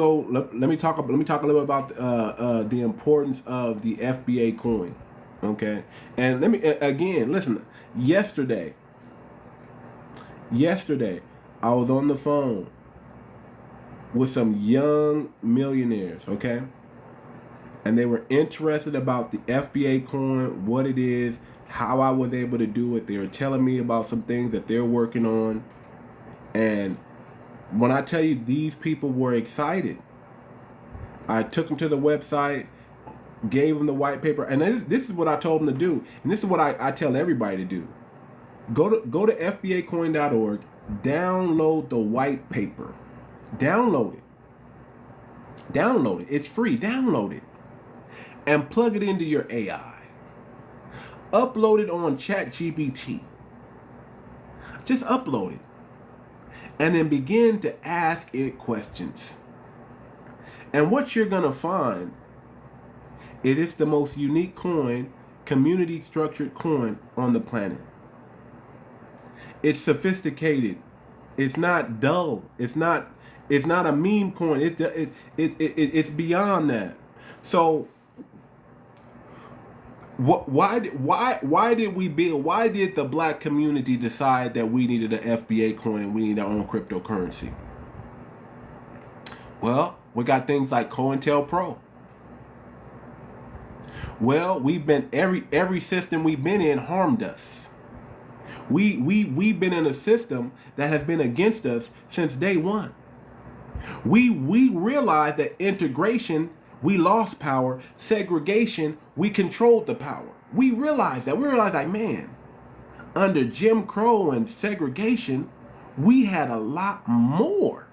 talk a little bit about the importance of the FBA coin. Okay, and let me again listen. Yesterday, I was on the phone with some young millionaires. Okay. And they were interested about the FBA coin, what it is, how I was able to do it. They were telling me about some things that they're working on. And when I tell you these people were excited, I took them to the website, gave them the white paper. And this is what I told them to do. And this is what I tell everybody to do. Go to FBAcoin.org, download the white paper. Download it. It's free. Download it. And plug it into your AI. Upload it on ChatGPT. Just upload it. And then begin to ask it questions. And what you're going to find is it's the most unique coin, community structured coin on the planet. It's sophisticated. It's not dull. It's not a meme coin. It's beyond that. So why did the black community decide that we needed an FBA coin and we need our own cryptocurrency? Well, we got things like COINTELPRO. Well, we've been every system we've been in harmed us. We've been in a system that has been against us since day one. We realized that integration, we lost power. Segregation, we controlled the power. We realized that. We realized like, man, under Jim Crow and segregation, we had a lot more.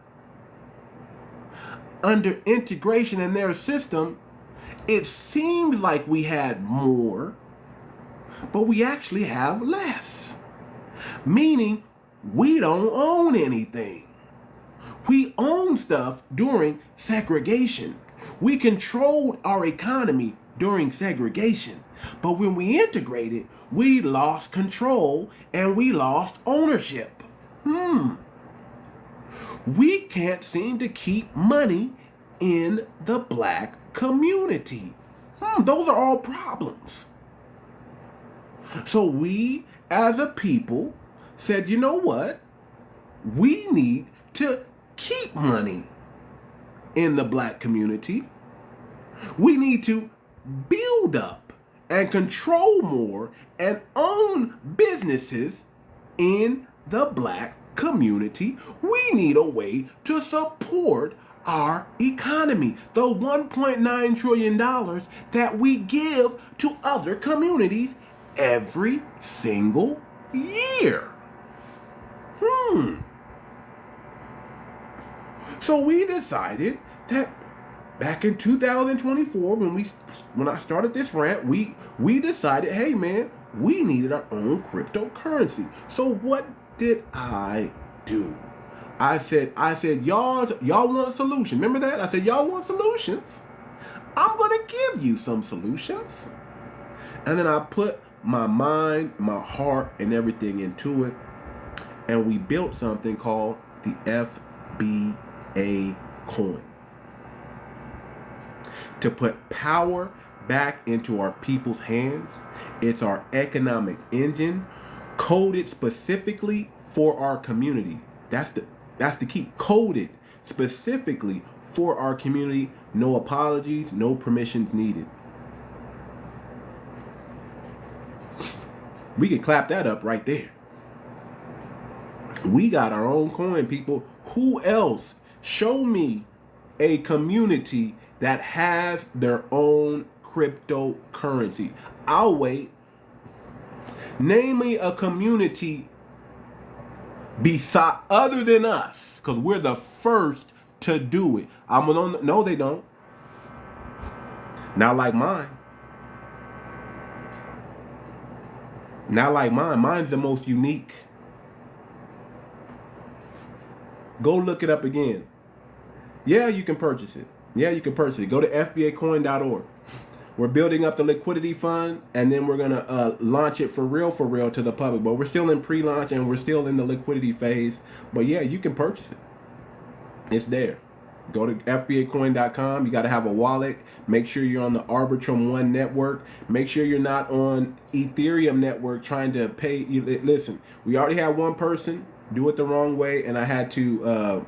Under integration in their system, it seems like we had more, but we actually have less. Meaning, we don't own anything. We owned stuff during segregation. We controlled our economy during segregation. But when we integrated, we lost control and we lost ownership. We can't seem to keep money in the black community. Those are all problems. So we, as a people, said, you know what? We need to keep money in the black community. We need to build up and control more and own businesses in the black community. We need a way to support our economy. The $1.9 trillion that we give to other communities every single year. So we decided that back in 2024, when I started this rant, we decided, hey man, we needed our own cryptocurrency. So what did I do? I said, y'all want solutions. Remember that? I said, y'all want solutions? I'm gonna give you some solutions. And then I put my mind, my heart, and everything into it. And we built something called the FBA coin. To put power back into our people's hands. It's our economic engine, coded specifically for our community. That's the key. Coded specifically for our community. No apologies, no permissions needed. We can clap that up right there. We got our own coin, people. Who else? Show me a community that has their own cryptocurrency. I'll wait. Name me a community beside other than us, because we're the first to do it. No, they don't. Not like mine. Not like mine. Mine's the most unique. Go look it up again. Yeah, you can purchase it. Yeah, you can purchase it. Go to FBAcoin.org. We're building up the liquidity fund, and then we're going to launch it for real to the public. But we're still in pre-launch, and we're still in the liquidity phase. But yeah, you can purchase it. It's there. Go to FBAcoin.com. You got to have a wallet. Make sure you're on the Arbitrum One network. Make sure you're not on Ethereum network trying to pay. Listen, we already had one person do it the wrong way, and I had to...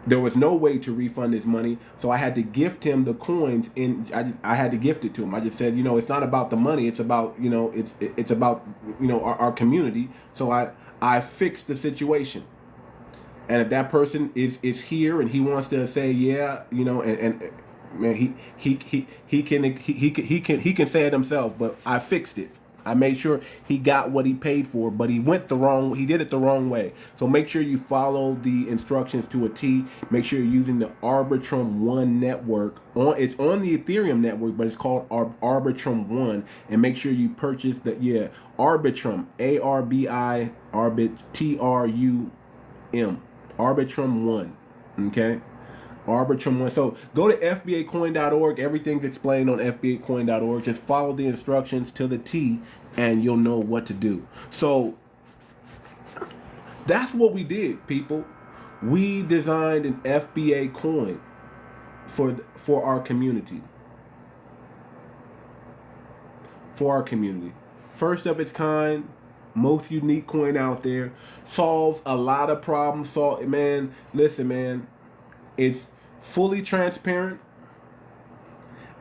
there was no way to refund his money, so I had to gift him the coins. I had to gift it to him. I just said, it's not about the money. It's about, it's about, our community. So I fixed the situation. And if that person is here and he wants to say, yeah, and man, he can say it himself. But I fixed it. I made sure he got what he paid for, but he did it the wrong way. So make sure you follow the instructions to a T. Make sure you're using the Arbitrum One network. It's on the Ethereum network, but it's called Arbitrum One. And make sure you purchase Arbitrum, ARBI, TRUM, Arbitrum One. Okay? Arbitrum One. So go to FBAcoin.org. Everything's explained on FBAcoin.org. Just follow the instructions to the T and you'll know what to do. So that's what we did, people. We designed an FBA coin for our community. For our community. First of its kind, most unique coin out there. Solves a lot of problems. Listen, man. fully transparent.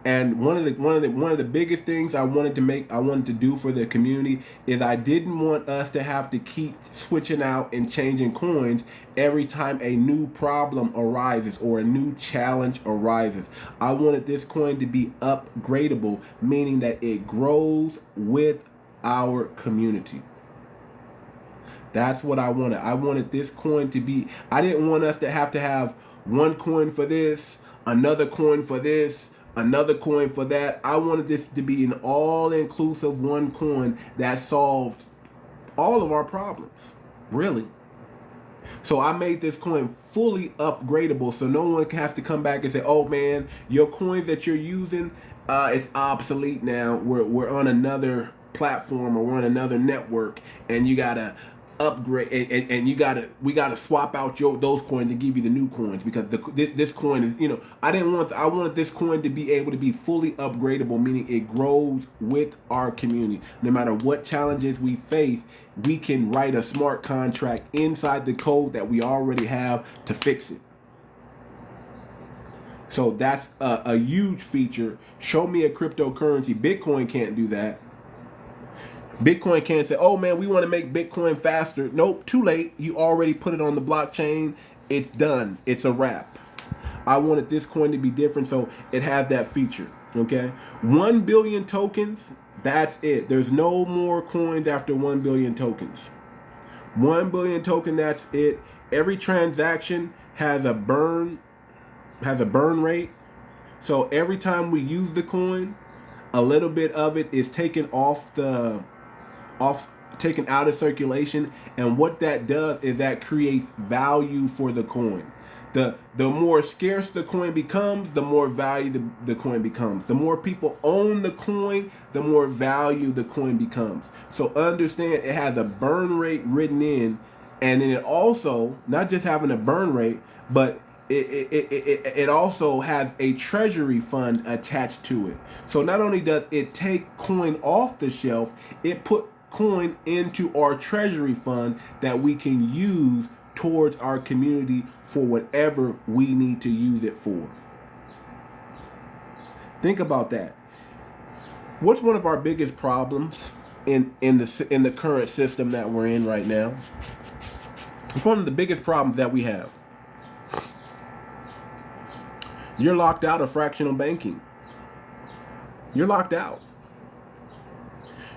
And one of the biggest things I wanted to do for the community is I didn't want us to have to keep switching out and changing coins every time a new problem arises or a new challenge arises. I wanted this coin to be upgradable, meaning that it grows with our community. That's what I wanted. I wanted this coin to be, I didn't want us to have one coin for this, another coin for this, another coin for that. I wanted this to be an all-inclusive one coin that solved all of our problems, really. So I made this coin fully upgradable, so no one has to come back and say, "Oh man, your coin that you're using is obsolete now. We're on another platform or we're on another network, and you gotta upgrade and we gotta swap out those coins to give you the new coins because this coin is, you know." I wanted this coin to be able to be fully upgradable, meaning it grows with our community. No matter what challenges we face, we can write a smart contract inside the code that we already have to fix it. So that's a huge feature. Show me a cryptocurrency. Bitcoin can't do that. Bitcoin can't say, "Oh man, we want to make Bitcoin faster." Nope, too late. You already put it on the blockchain. It's done. It's a wrap. I wanted this coin to be different, so it has that feature. Okay, 1 billion tokens. That's it. There's no more coins after 1 billion tokens. 1 billion token. That's it. Every transaction has a burn rate. So every time we use the coin, a little bit of it is taken taken out of circulation, and what that does is that creates value for the coin. The more scarce the coin becomes, the more value the coin becomes. The more people own the coin, the more value the coin becomes. So understand it has a burn rate written in, and then it also, not just having a burn rate, but it also has a treasury fund attached to it. So not only does it take coin off the shelf, it put coin into our treasury fund that we can use towards our community for whatever we need to use it for. Think about that. What's one of our biggest problems in the current system that we're in right now? It's one of the biggest problems that we have. You're locked out of fractional banking. You're locked out.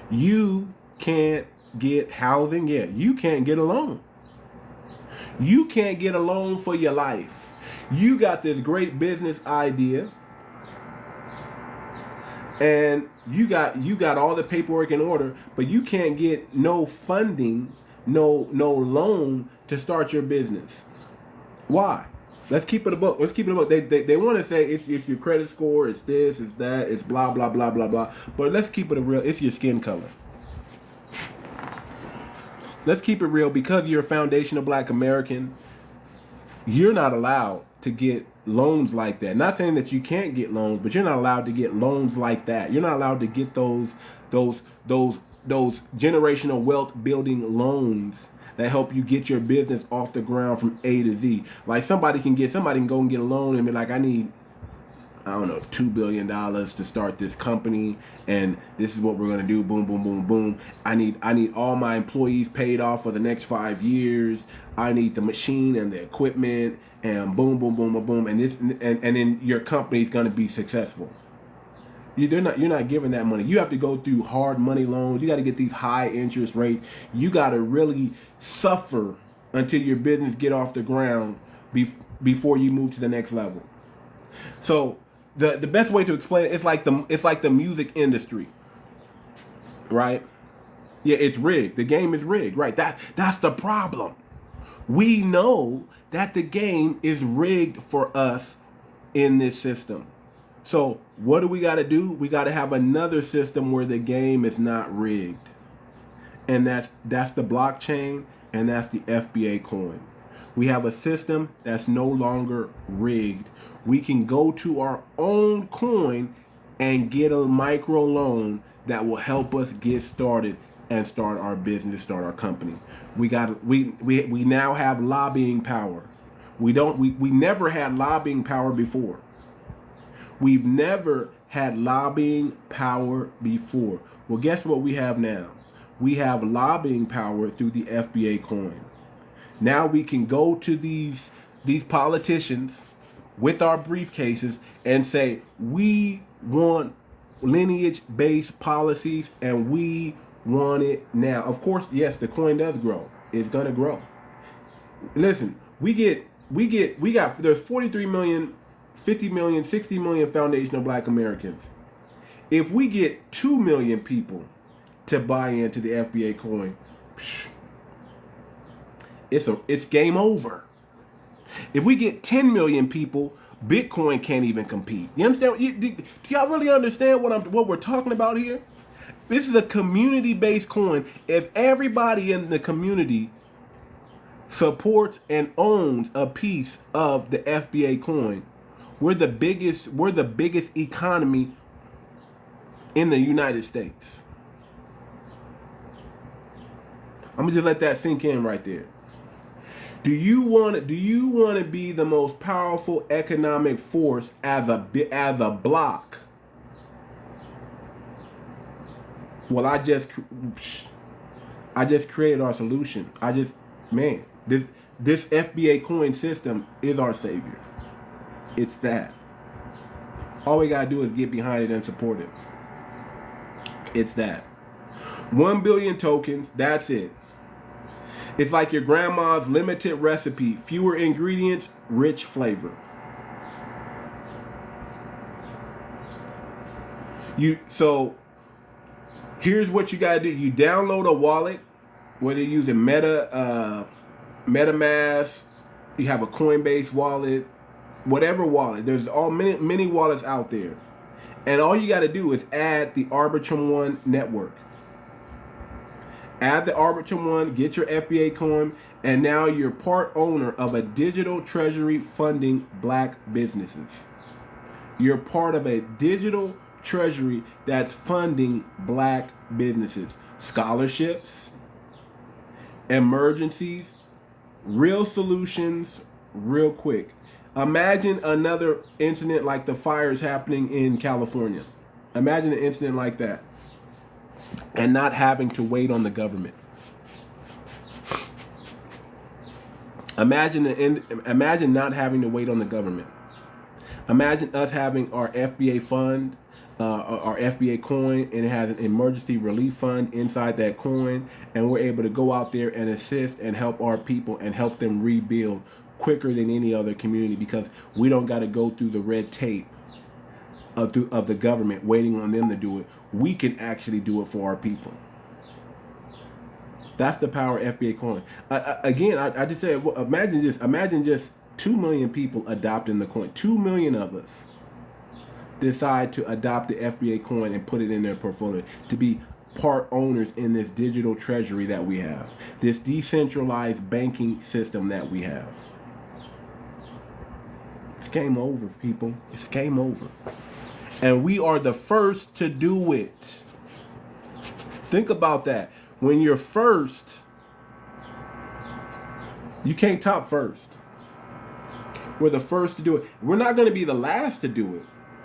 You can't get housing yet. You can't get a loan. You can't get a loan for your life. You got this great business idea, and you got all the paperwork in order, but you can't get no funding, no loan to start your business. Why? Let's keep it a book. Let's keep it a book. They want to say it's your credit score, it's this, it's that, it's blah, blah, blah, blah, blah. But let's keep it a real. It's your skin color. Let's keep it real. Because you're a foundational Black American, you're not allowed to get loans like that. Not saying that you can't get loans, but you're not allowed to get loans like that. You're not allowed to get those generational wealth building loans that help you get your business off the ground from A to Z. Like somebody can go and get a loan and be like, I need, I don't know, $2 billion to start this company, and this is what we're gonna do. Boom, boom, boom, boom. I need all my employees paid off for the next 5 years. I need the machine and the equipment, and boom, boom, boom, boom, boom. And then your company is gonna be successful. You're not giving that money. You have to go through hard money loans. You got to get these high interest rates. You got to really suffer until your business get off the ground before you move to the next level. So the best way to explain it, it's like the music industry, right? Yeah, it's rigged. The game is rigged, right? That's the problem. We know that the game is rigged for us in this system. So what do we got to do? We got to have another system where the game is not rigged. And that's the blockchain, and that's the FBA coin. We have a system that's no longer rigged. We can go to our own coin and get a micro loan that will help us get started and start our business, start our company. We now have lobbying power. We never had lobbying power before. We've never had lobbying power before. Well, guess what we have now? We have lobbying power through the FBA coin. Now we can go to these politicians with our briefcases and say, we want lineage-based policies and we want it now. Of course, yes, the coin does grow. It's gonna grow. Listen, there's 43 million, 50 million, 60 million foundational Black Americans. If we get 2 million people to buy into the FBA coin, it's game over. If we get 10 million people, Bitcoin can't even compete. You understand? Do y'all really understand what we're talking about here? This is a community-based coin. If everybody in the community supports and owns a piece of the FBA coin, we're the biggest economy in the United States. I'm gonna just let that sink in right there. Do you want to be the most powerful economic force as a block? Well, I just created our solution. This FBA coin system is our savior. It's that. All we gotta do is get behind it and support it. It's that. 1 billion tokens, that's it. It's like your grandma's limited recipe. Fewer ingredients, rich flavor. So here's what you gotta do. You download a wallet, whether you're using MetaMask, you have a Coinbase wallet, whatever wallet. There's many wallets out there. And all you gotta do is add the Arbitrum One network. Add the Arbitrum One, get your FBA coin, and now you're part owner of a digital treasury funding Black businesses. You're part of a digital treasury that's funding Black businesses. Scholarships, emergencies, real solutions, real quick. Imagine another incident like the fires happening in California. Imagine an incident like that. And not having to wait on the government. Imagine not having to wait on the government. Imagine us having our FBA fund, our FBA coin, and it has an emergency relief fund inside that coin, and we're able to go out there and assist and help our people and help them rebuild quicker than any other community, because we don't got to go through the red tape of the government waiting on them to do it. We can actually do it for our people. That's the power of FBA coin. I just said, well, imagine just 2 million people adopting the coin. 2 million of us decide to adopt the FBA coin and put it in their portfolio, to be part owners in this digital treasury that we have, this decentralized banking system that we have. It's game over, people. It's game over. And we are the first to do it. Think about that. When you're first, you can't top first. We're the first to do it. We're not going to be the last to do it.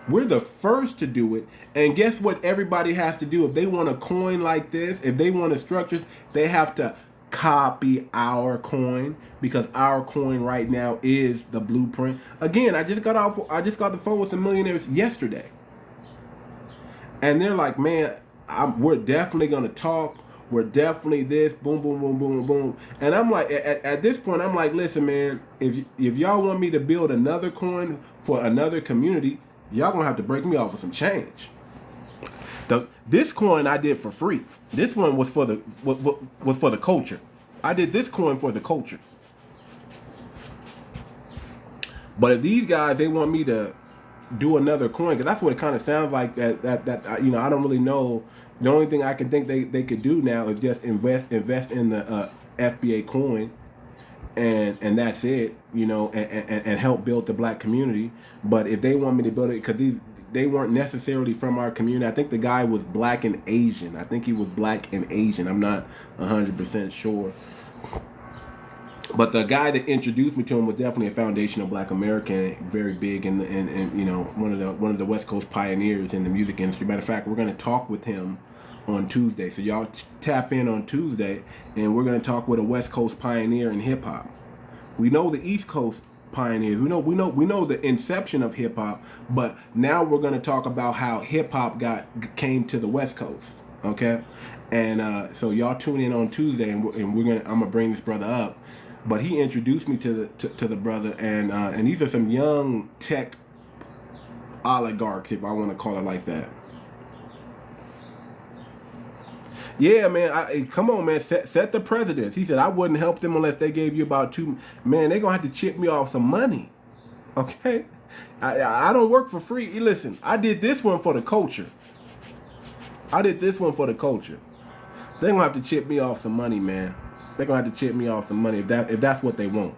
We're the first to do it. And guess what everybody has to do? If they want a coin like this, if they want a structures, they have to copy our coin, because our coin right now is the blueprint. Again, I just got the phone with some millionaires yesterday. And they're like, man, we're definitely going to talk. We're definitely this, boom, boom, boom, boom, boom. And I'm like, at this point, I'm like, listen, man, if y'all want me to build another coin for another community, y'all going to have to break me off with some change. This coin I did for free. This one was for the culture. I did this coin for the culture. But if these guys, they want me to do another coin, because that's what it kind of sounds like, that I don't really know. The only thing I can think they could do now is just invest in the FBA coin, and that's it, and help build the Black community. But if they want me to build it, because they weren't necessarily from our community. I think the guy was Black and Asian. I think he was Black and Asian. I'm not 100% sure. But the guy that introduced me to him was definitely a foundational Black American, very big in you know, one of the West Coast pioneers in the music industry. Matter of fact, we're going to talk with him on Tuesday. So y'all tap in on Tuesday, and we're going to talk with a West Coast pioneer in hip hop. We know the East Coast pioneers. We know the inception of hip hop, but now we're going to talk about how hip hop came to the West Coast. Okay, and so y'all tune in on Tuesday, and I'm gonna bring this brother up. But he introduced me to the brother, and these are some young tech oligarchs, if I want to call it like that. Yeah, man. Come on, man. Set the precedence. He said I wouldn't help them unless they gave you about $2. Man, they're gonna have to chip me off some money. Okay, I don't work for free. Listen, I did this one for the culture. They're gonna have to chip me off some money, man. They're gonna have to chip me off some money if that's what they want.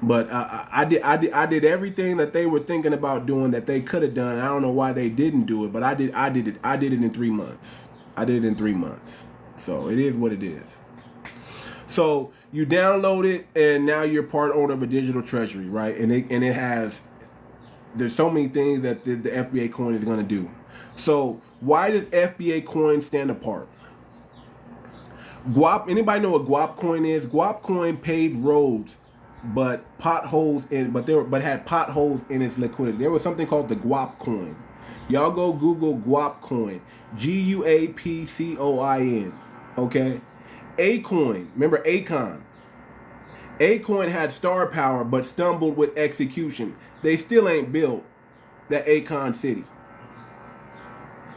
But I did everything that they were thinking about doing that they could have done. I don't know why they didn't do it, but I did it in 3 months. So it is what it is. So you download it, and now you're part owner of a digital treasury, right? And there's so many things that the FBA coin is gonna do. So why does FBA coin stand apart? Anybody know what guap coin is? Guap coin paved roads, but had potholes in its liquidity. There was something called the guap coin. Y'all go Google guap coin, 𝗔𝗯ance. Okay, A-coin. Remember Akon? A-coin had star power, but stumbled with execution. They still ain't built that Akon city.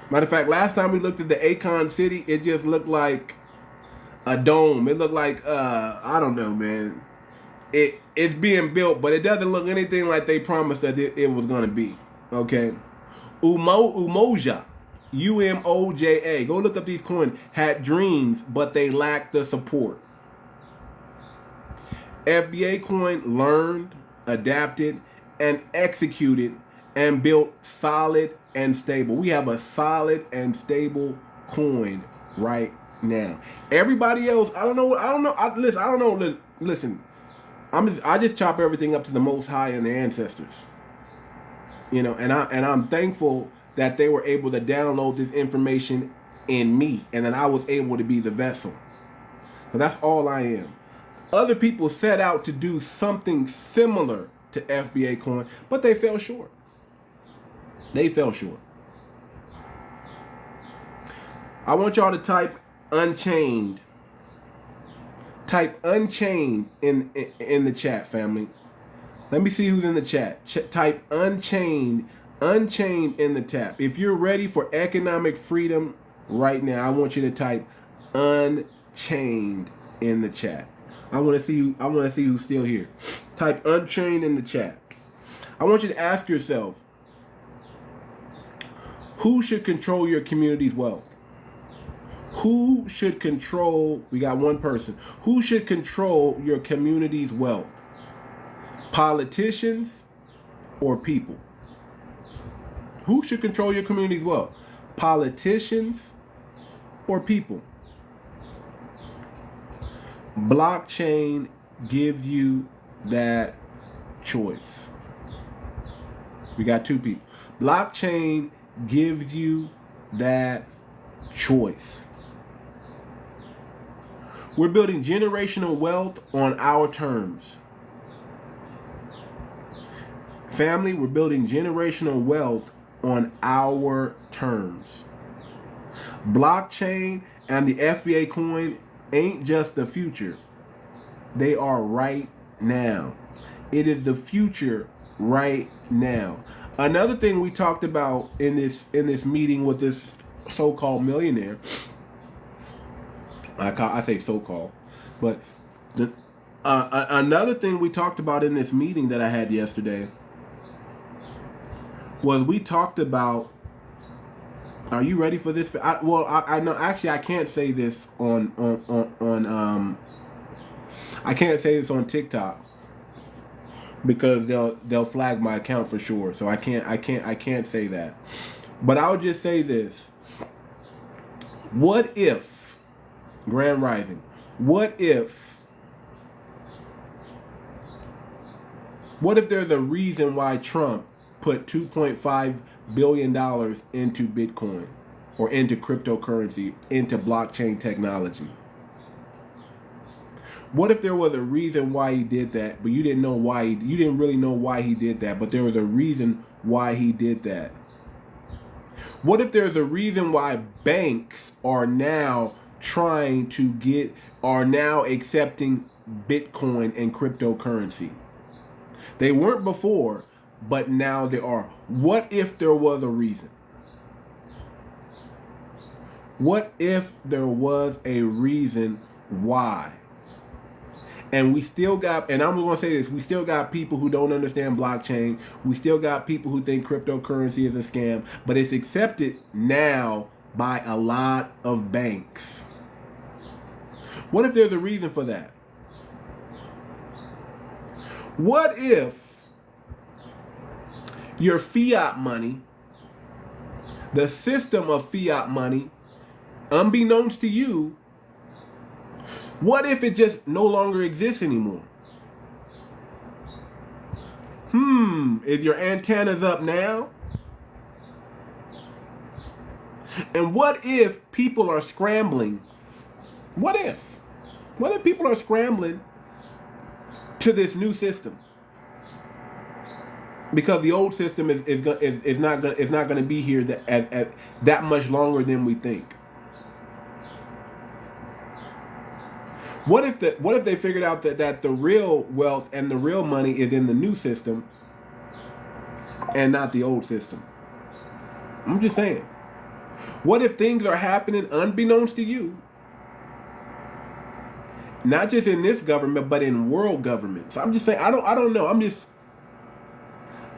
Matter of fact, last time we looked at the Akon city, it just looked like a dome. It looked like I don't know, man. It's being built, but it doesn't look anything like they promised that it was gonna be. Okay, Umoja, UMOJA. Go look up these coins. Had dreams, but they lacked the support. FBA coin learned, adapted, and executed, and built solid and stable. We have a solid and stable coin right now. Everybody else, I don't know. Listen, I just chop everything up to the Most High and the ancestors. You know, and I'm thankful that they were able to download this information in me, and that I was able to be the vessel. But that's all I am. Other people set out to do something similar to FBA coin, but they fell short. I want y'all to type Unchained. Type Unchained in the chat, family. Let me see who's in the chat. Type Unchained in the tab. If you're ready for economic freedom right now, I want you to type Unchained in the chat. I want to see who's still here. Type Unchained in the chat. I want you to ask yourself, who should control your community's wealth? Who should control, we got one person. Who should control your community's wealth? Politicians or people? Who should control your community's wealth? Politicians or people? Blockchain gives you that choice. We got two people. Blockchain gives you that choice. We're building generational wealth on our terms. Family, we're building generational wealth on our terms. Blockchain and the FBA coin ain't just the future. They are right now. It is the future right now. Another thing we talked about in this meeting with this so-called millionaire, I say so-called, but another thing we talked about in this meeting that I had yesterday was we talked about, are you ready for this? I know, actually I can't say this on I can't say this on TikTok because they'll flag my account for sure. So I can't say that. But I'll just say this. What if, Grand Rising, what if What if there's a reason why Trump put $2.5 billion into Bitcoin or into cryptocurrency, into blockchain technology? What if there was a reason why he did that, but you didn't know why you didn't really know why he did that, but there was a reason why he did that? What if there's a reason why banks are now accepting Bitcoin and cryptocurrency? They weren't before, but now they are. What if there was a reason? What if there was a reason why? And we still got, and I'm going to say this, we still got people who don't understand blockchain. We still got people who think cryptocurrency is a scam, but it's accepted now by a lot of banks. What if there's a reason for that? What if your fiat money, the system of fiat money, unbeknownst to you, what if it just no longer exists anymore? Is your antennas up now? And what if people are scrambling? What if people are scrambling to this new system? Because the old system is not going to be here that much longer than we think. What if they figured out that the real wealth and the real money is in the new system and not the old system? I'm just saying. What if things are happening unbeknownst to you? Not just in this government, but in world governments. I'm just saying. I don't know.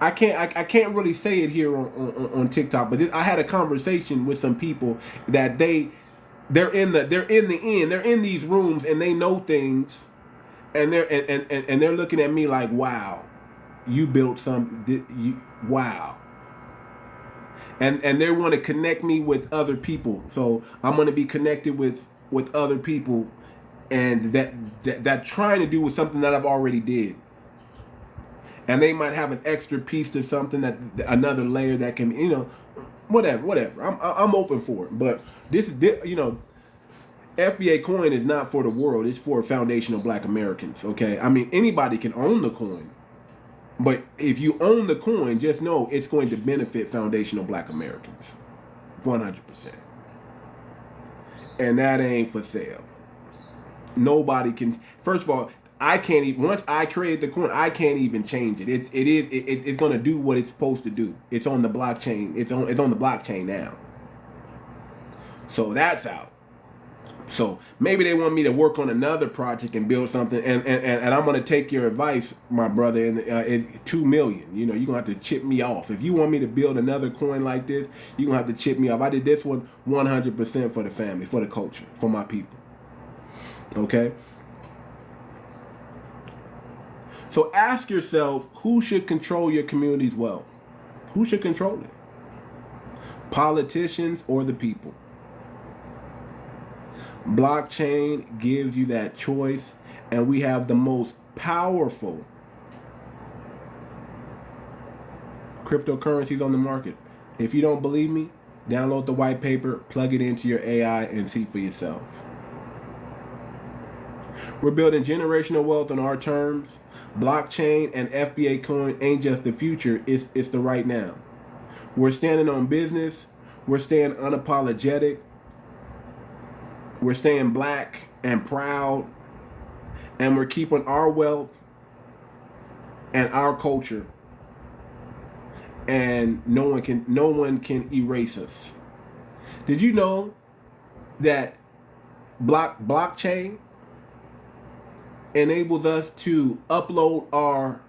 I can't really say it here on TikTok. But I had a conversation with some people that they're in these rooms and they know things, and they're looking at me like, wow, you built something. Wow. And they want to connect me with other people, so I'm going to be connected with other people, and that trying to do with something that I've already did, and they might have an extra piece to something, that another layer that can, whatever. I'm open for it, but this FBA coin is not for the world. It's for foundational Black Americans. Okay, I mean, anybody can own the coin. But if you own the coin, just know it's going to benefit foundational Black Americans. 100%. And that ain't for sale. Nobody can. First of all, I can't even. Once I create the coin, I can't even change it. It's going to do what it's supposed to do. It's on the blockchain. It's on the blockchain now. So that's out. So maybe they want me to work on another project and build something, and I'm gonna take your advice, my brother. And it's $2 million. You're gonna have to chip me off. If you want me to build another coin like this, you're gonna have to chip me off. I did this one 100% for the family, for the culture, for my people. Okay. So ask yourself, who should control your community's wealth? Who should control it? Politicians or the people? Blockchain gives you that choice, and we have the most powerful cryptocurrencies on the market. If you don't believe me, download the white paper, plug it into your AI, and see for yourself. We're building generational wealth on our terms. Blockchain and FBA coin ain't just the future, it's the right now. We're standing on business. We're staying unapologetic. We're staying Black and proud, and we're keeping our wealth and our culture, and no one can erase us. Did you know that blockchain enables us to upload our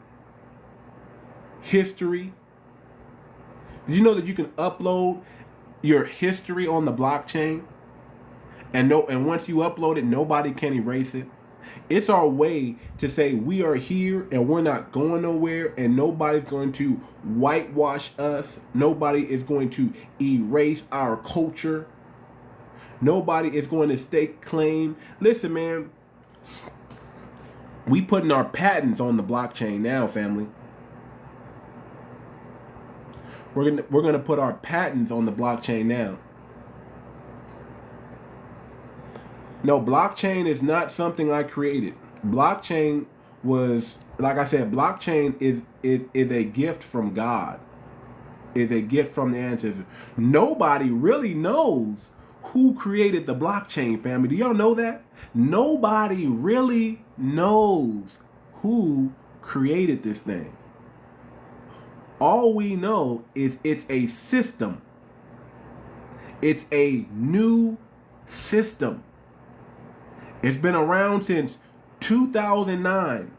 history? Did you know that you can upload your history on the blockchain? And once you upload it, nobody can erase it. It's our way to say we are here and we're not going nowhere, and nobody's going to whitewash us. Nobody is going to erase our culture. Nobody is going to stake claim. Listen, man, we putting our patents on the blockchain now, family. We're gonna put our patents on the blockchain now. No, blockchain is not something I created. Blockchain was, like I said, blockchain is a gift from God. Is a gift from the ancestors. Nobody really knows who created the blockchain, family. Do y'all know that? Nobody really knows who created this thing. All we know is it's a system. It's a new system. It's been around since 2009.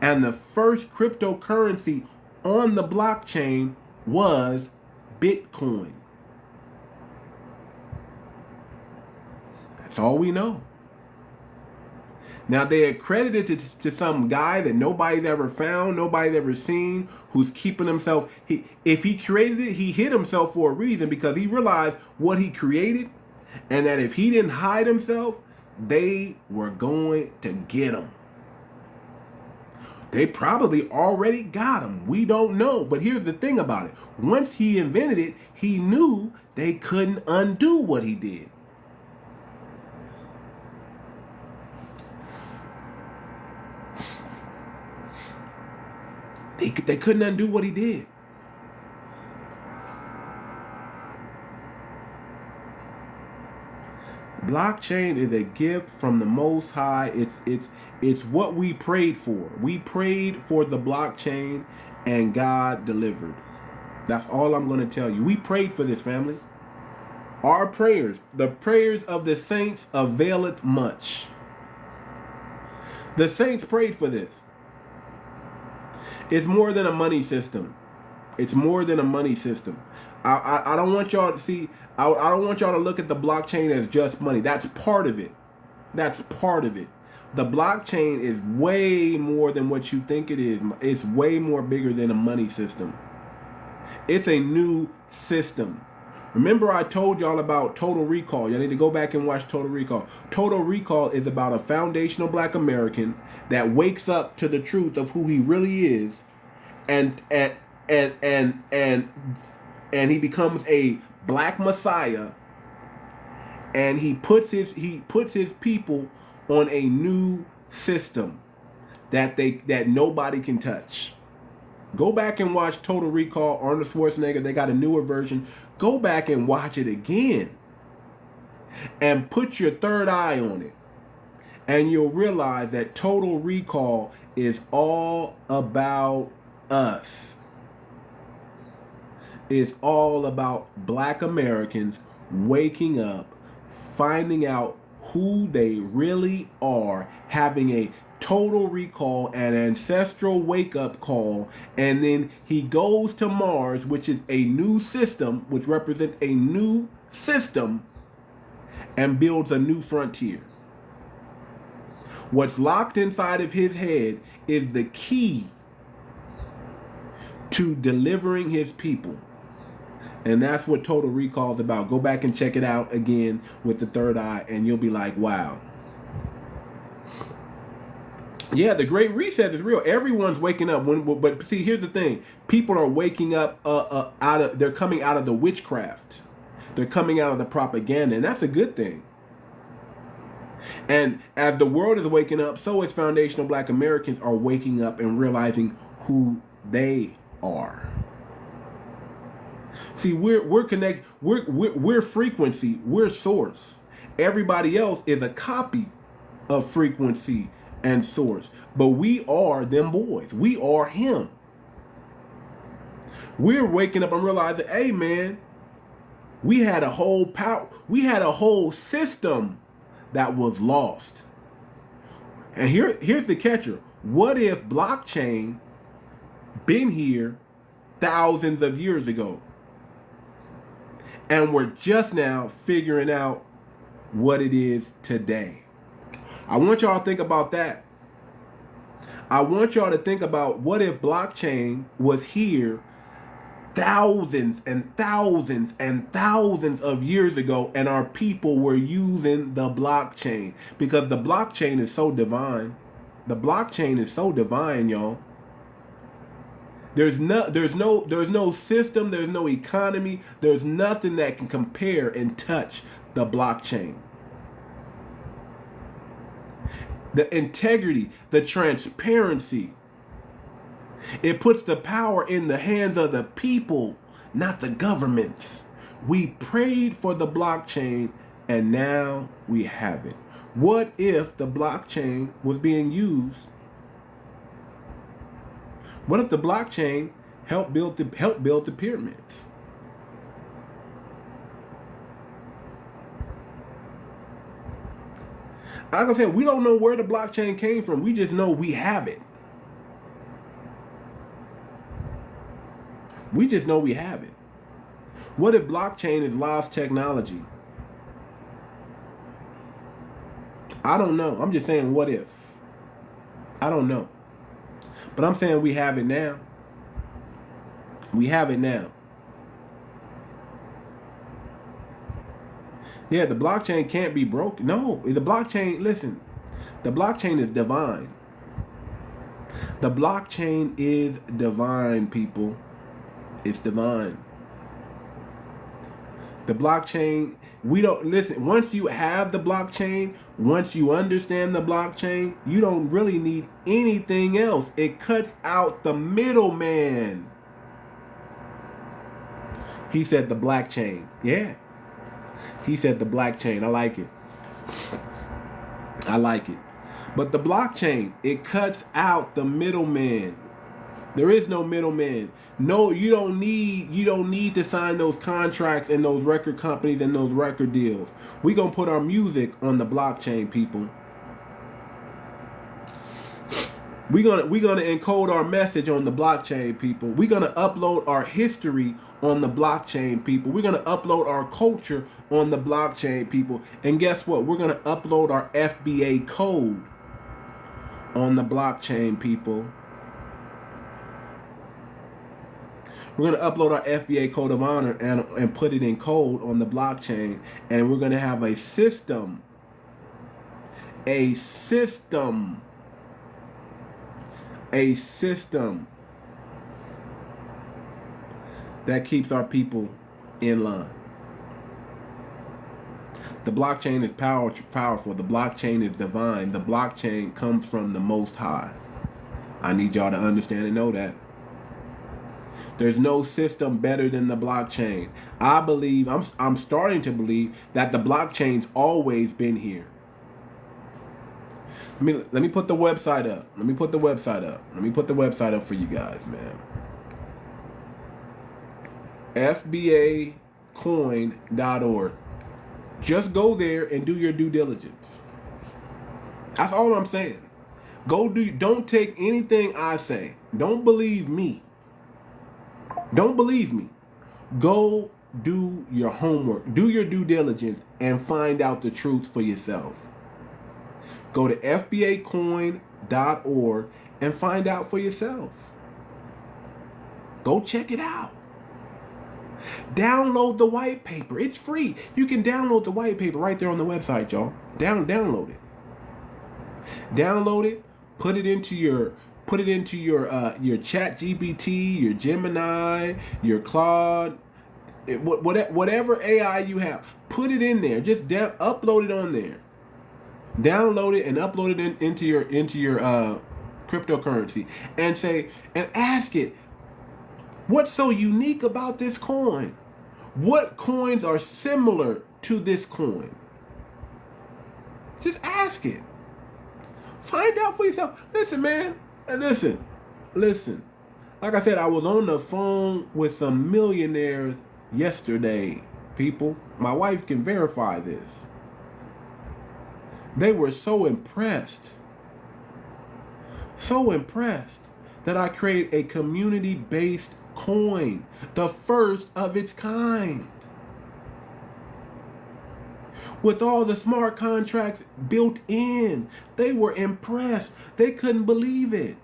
And the first cryptocurrency on the blockchain was Bitcoin. That's all we know. Now, they accredited it to some guy that nobody's ever found, nobody's ever seen, who's keeping himself. If he created it, he hid himself for a reason, because he realized what he created, and that if he didn't hide himself, they were going to get him. They probably already got him. We don't know. But here's the thing about it. Once he invented it, he knew they couldn't undo what he did. They couldn't undo what he did. Blockchain is a gift from the Most High. It's what we prayed for. We prayed for the blockchain, and God delivered. That's all I'm going to tell you. We prayed for this, family. Our prayers, the prayers of the saints, availeth much. The saints prayed for this. It's more than a money system. It's more than a money system. I don't want y'all to see. I don't want y'all to look at the blockchain as just money. That's part of it. That's part of it. The blockchain is way more than what you think it is. It's way more bigger than a money system. It's a new system. Remember, I told y'all about Total Recall. Y'all need to go back and watch Total Recall. Total Recall is about a foundational black American that wakes up to the truth of who he really is, and he becomes a black messiah, and he puts his people on a new system that nobody can touch. Go back and watch Total Recall. Arnold Schwarzenegger, they got a newer version. Go back and watch it again and put your third eye on it, and you'll realize that Total Recall is all about us. It's all about black Americans waking up, finding out who they really are, having a total recall, an ancestral wake-up call, and then he goes to Mars, which is a new system, which represents a new system, and builds a new frontier. What's locked inside of his head is the key to delivering his people. And that's what Total Recall is about. Go back and check it out again with the third eye, and you'll be like, wow. Yeah, the Great Reset is real. Everyone's waking up. But see, here's the thing. People are waking up they're coming out of the witchcraft. They're coming out of the propaganda, and that's a good thing. And as the world is waking up, so is foundational black Americans are waking up and realizing who they are. See, we're connected. We're frequency. We're source. Everybody else is a copy of frequency and source. But we are them boys. We are him. We're waking up and realizing, hey man, we had a whole system that was lost. And here's the catcher. What if blockchain been here thousands of years ago? And we're just now figuring out what it is today. I want y'all to think about that. I want y'all to think about, what if blockchain was here thousands and thousands and thousands of years ago, and our people were using the blockchain? Because the blockchain is so divine. The blockchain is so divine, y'all. There's no system, there's no economy, there's nothing that can compare and touch the blockchain. The integrity, the transparency. It puts the power in the hands of the people, not the governments. We prayed for the blockchain and now we have it. What if the blockchain was being used? What if the blockchain helped build the pyramids? Like I said, we don't know where the blockchain came from. We just know we have it. We just know we have it. What if blockchain is lost technology? I don't know. I'm just saying, what if? I don't know. But I'm saying we have it now. We have it now. Yeah, the blockchain can't be broken. No, the blockchain, listen, the blockchain is divine. The blockchain is divine, people. It's divine. The blockchain, we don't, listen, once you have the blockchain, once you understand the blockchain, you don't really need anything else. It cuts out the middleman. He said the blockchain. Yeah. He said the blockchain. I like it. I like it. But the blockchain, it cuts out the middleman. There is no middleman. No, you don't need to sign those contracts and those record companies and those record deals. We're going to put our music on the blockchain, people. We're gonna encode our message on the blockchain, people. We're gonna upload our history on the blockchain, people. We're gonna upload our culture on the blockchain, people. And guess what? We're gonna upload our FBA code on the blockchain, people. We're gonna upload our FBA code of honor and put it in code on the blockchain, and we're gonna have a system that keeps our people in line. The blockchain is powerful. The blockchain is divine. The blockchain comes from the Most High. I need y'all to understand and know that. There's no system better than the blockchain. I believe, I'm starting to believe that the blockchain's always been here. Let me put the website up. Let me put the website up for you guys, man. FBAcoin.org. Just go there and do your due diligence. That's all I'm saying. Don't take anything I say. Don't believe me. Don't believe me. Go do your homework. Do your due diligence and find out the truth for yourself. Go to FBAcoin.org and find out for yourself. Go check it out. Download the white paper. It's free. You can download the white paper right there on the website, y'all. Download it. Download it. Put it into your ChatGPT, your Gemini, your Claude, whatever AI you have. Put it in there. Just upload it on there. Download it and upload it into your cryptocurrency and ask it, what's so unique about this coin? What coins are similar to this coin? Just ask it. Find out for yourself. Listen, man. Listen. Like I said, I was on the phone with some millionaires yesterday, people. My wife can verify this. They were so impressed that I create a community-based coin, the first of its kind, with all the smart contracts built in. They were impressed. They couldn't believe it.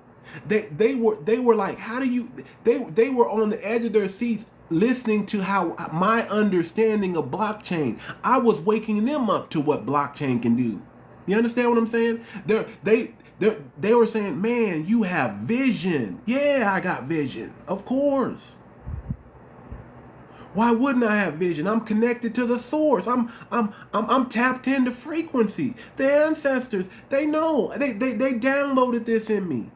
They were like, how do you? They were on the edge of their seats listening to how my understanding of blockchain. I was waking them up to what blockchain can do. You understand what I'm saying? They were saying, man, you have vision. Yeah, I got vision. Of course. Why wouldn't I have vision? I'm connected to the source. I'm tapped into frequency. The ancestors, they know. They downloaded this in me.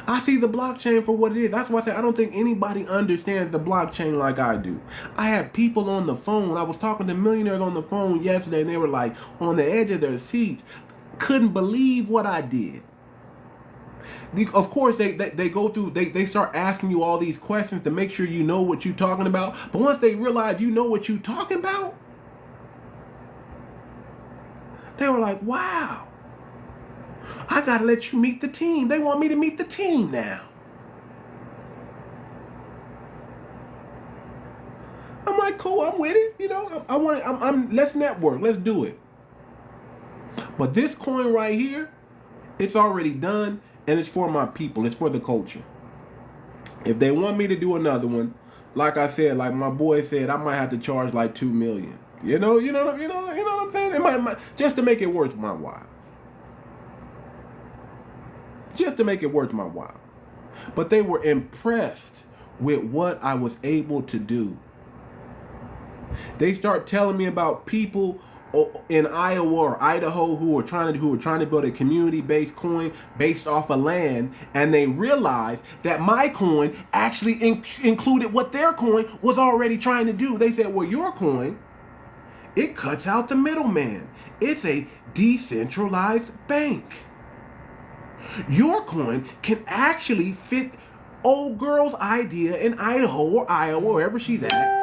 I see the blockchain for what it is. That's why I say I don't think anybody understands the blockchain like I do. I have people on the phone. I was talking to millionaires on the phone yesterday, and they were like on the edge of their seats. Couldn't believe what I did. Of course, they go through, they start asking you all these questions to make sure you know what you're talking about. But once they realize you know what you're talking about, they were like, wow, I got to let you meet the team. They want me to meet the team now. I'm like, cool, I'm with it. You know, let's network. Let's do it. But this coin right here, it's already done. And it's for my people. It's for the culture. If they want me to do another one, like I said, like my boy said, I might have to charge like $2 million. You know what I'm saying? It might, just to make it worth my while. Just to make it worth my while. But they were impressed with what I was able to do. They start telling me about people in Iowa or Idaho who were trying to build a community-based coin based off of land, and they realized that my coin actually included what their coin was already trying to do. They said, well, your coin, it cuts out the middleman. It's a decentralized bank. Your coin can actually fit old girl's idea in Idaho or Iowa, wherever she's at.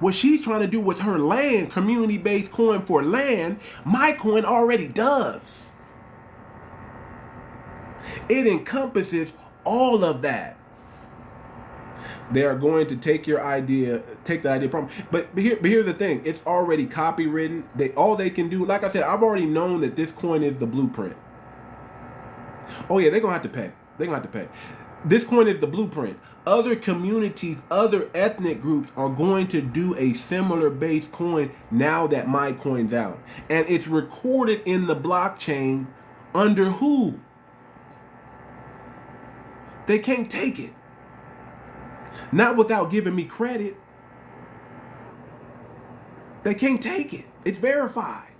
What she's trying to do with her land, community-based coin for land, my coin already does. It encompasses all of that. They are going to take the idea from. But here's the thing: it's already copywritten. All they can do, like I said, I've already known that this coin is the blueprint. Oh yeah, they're gonna have to pay. This coin is the blueprint. Other communities, other ethnic groups are going to do a similar base coin now that my coin's out. And it's recorded in the blockchain under who? They can't take it. Not without giving me credit. They can't take it. It's verified.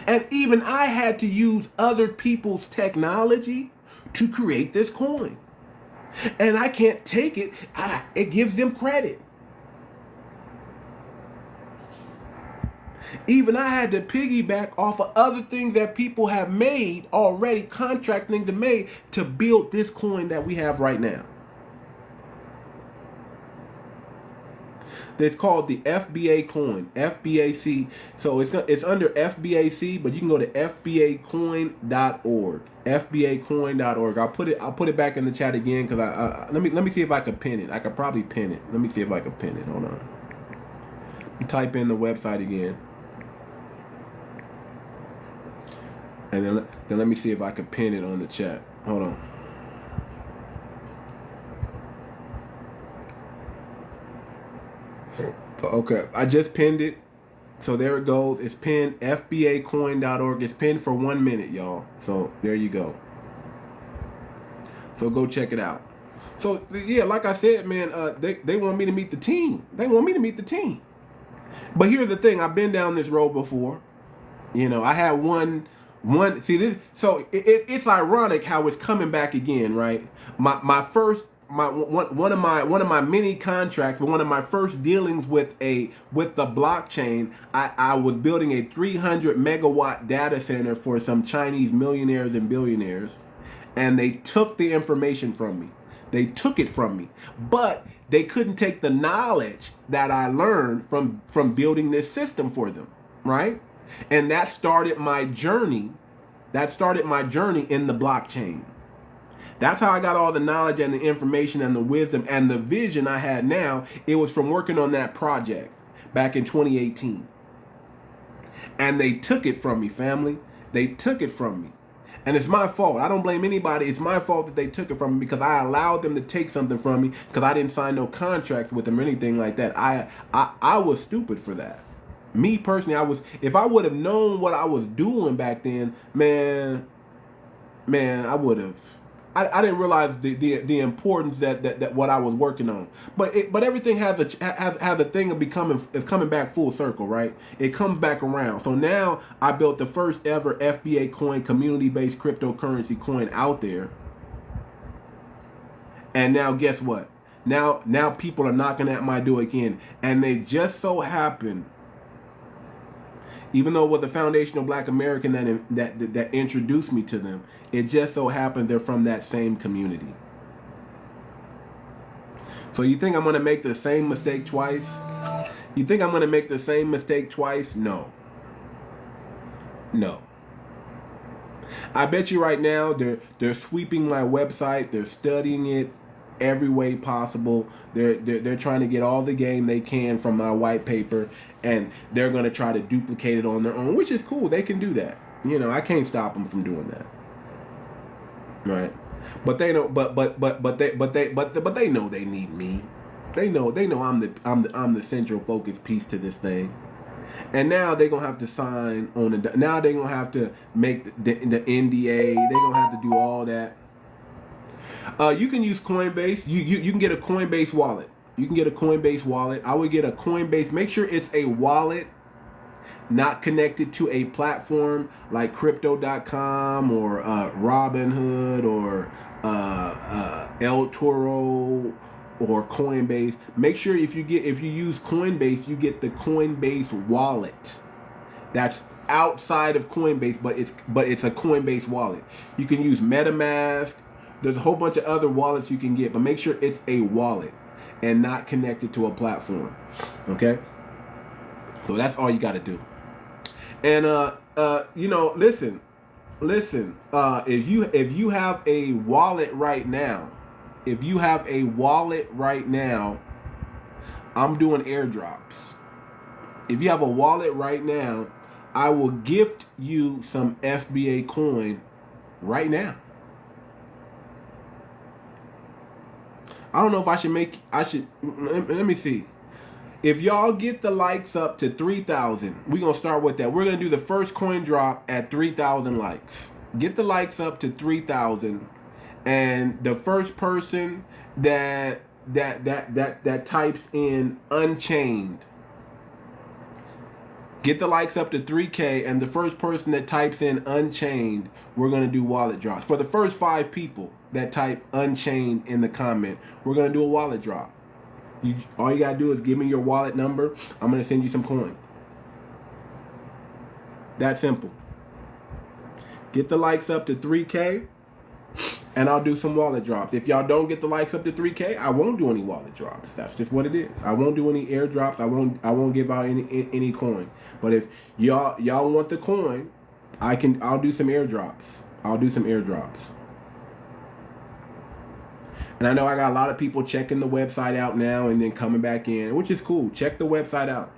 And even I had to use other people's technology to create this coin. And I can't take it. It gives them credit. Even I had to piggyback off of other things that people have made already, contract things to build this coin that we have right now. It's called the FBA coin, FBAC. So it's under FBAC, but you can go to fbacoin.org, fbacoin.org. I'll put it back in the chat again because let me see if I can pin it. I could probably pin it. Let me see if I can pin it. Hold on. Type in the website again, and then let me see if I can pin it on the chat. Hold on. Okay, I just pinned it. So there it goes. It's pinned, fbacoin.org. It's pinned for 1 minute, y'all. So there you go. So go check it out. So yeah, like I said, man, they want me to meet the team. But here's the thing. I've been down this road before. You know, I had one. See this. So it's ironic how it's coming back again, right? One of my many contracts, but one of my first dealings with the blockchain, I was building a 300 megawatt data center for some Chinese millionaires and billionaires, and they took the information from me. They took it from me, but they couldn't take the knowledge that I learned from building this system for them, right? And that started my journey. That started my journey in the blockchain. That's how I got all the knowledge and the information and the wisdom and the vision I had now. It was from working on that project back in 2018. And they took it from me, family. They took it from me. And it's my fault. I don't blame anybody. It's my fault that they took it from me because I allowed them to take something from me because I didn't sign no contracts with them or anything like that. I was stupid for that. Me personally, I was. If I would have known what I was doing back then, man, I would have. I didn't realize the importance that what I was working on. But everything has a thing of coming back full circle, right? It comes back around. So now I built the first ever FBA coin, community-based cryptocurrency coin out there. And now guess what? Now people are knocking at my door again, and they just so happen. Even though it was a foundational Black American that introduced me to them, it just so happened they're from that same community. So you think I'm going to make the same mistake twice? You think I'm going to make the same mistake twice? No. No. I bet you right now they're sweeping my website. They're studying it every way possible. They're trying to get all the game they can from my white paper, and they're going to try to duplicate it on their own, which is cool. They can do that. You know, I can't stop them from doing that. Right? But they know but they know they need me. They know I'm the central focus piece to this thing. And now they're going to have to sign on the, now they're going to have to make the NDA. They're going to have to do all that. You can use Coinbase. You can get a Coinbase wallet. You can get a Coinbase wallet. I would get a Coinbase. Make sure it's a wallet not connected to a platform like crypto.com or Robinhood or 𝗤𝗏𝗴𝗵𝘁𝘀 or Coinbase. Make sure if you use Coinbase, you get the Coinbase wallet. That's outside of Coinbase, but it's a Coinbase wallet. You can use MetaMask. There's a whole bunch of other wallets you can get, but make sure it's a wallet and not connected to a platform. Okay? So that's all you got to do. And you know, listen. If you have a wallet right now, I'm doing airdrops. If you have a wallet right now, I will gift you some FBA coin right now. I don't know if I should let me see. If y'all get the likes up to 3,000, we're going to start with that. We're going to do the first coin drop at 3,000 likes. Get the likes up to 3,000, and the first person that types in Unchained, get the likes up to 3K, and the first person that types in Unchained, we're going to do wallet drops. For the first 5 people that type Unchained in the comment, we're going to do a wallet drop. All you got to do is give me your wallet number. I'm going to send you some coin. That simple. Get the likes up to 3K, and I'll do some wallet drops. If y'all don't get the likes up to 3K, I won't do any wallet drops. That's just what it is. I won't do any airdrops. I won't give out any coin. But if y'all want the coin, I'll do some airdrops. And I know I got a lot of people checking the website out now and then coming back in, which is cool. Check the website out.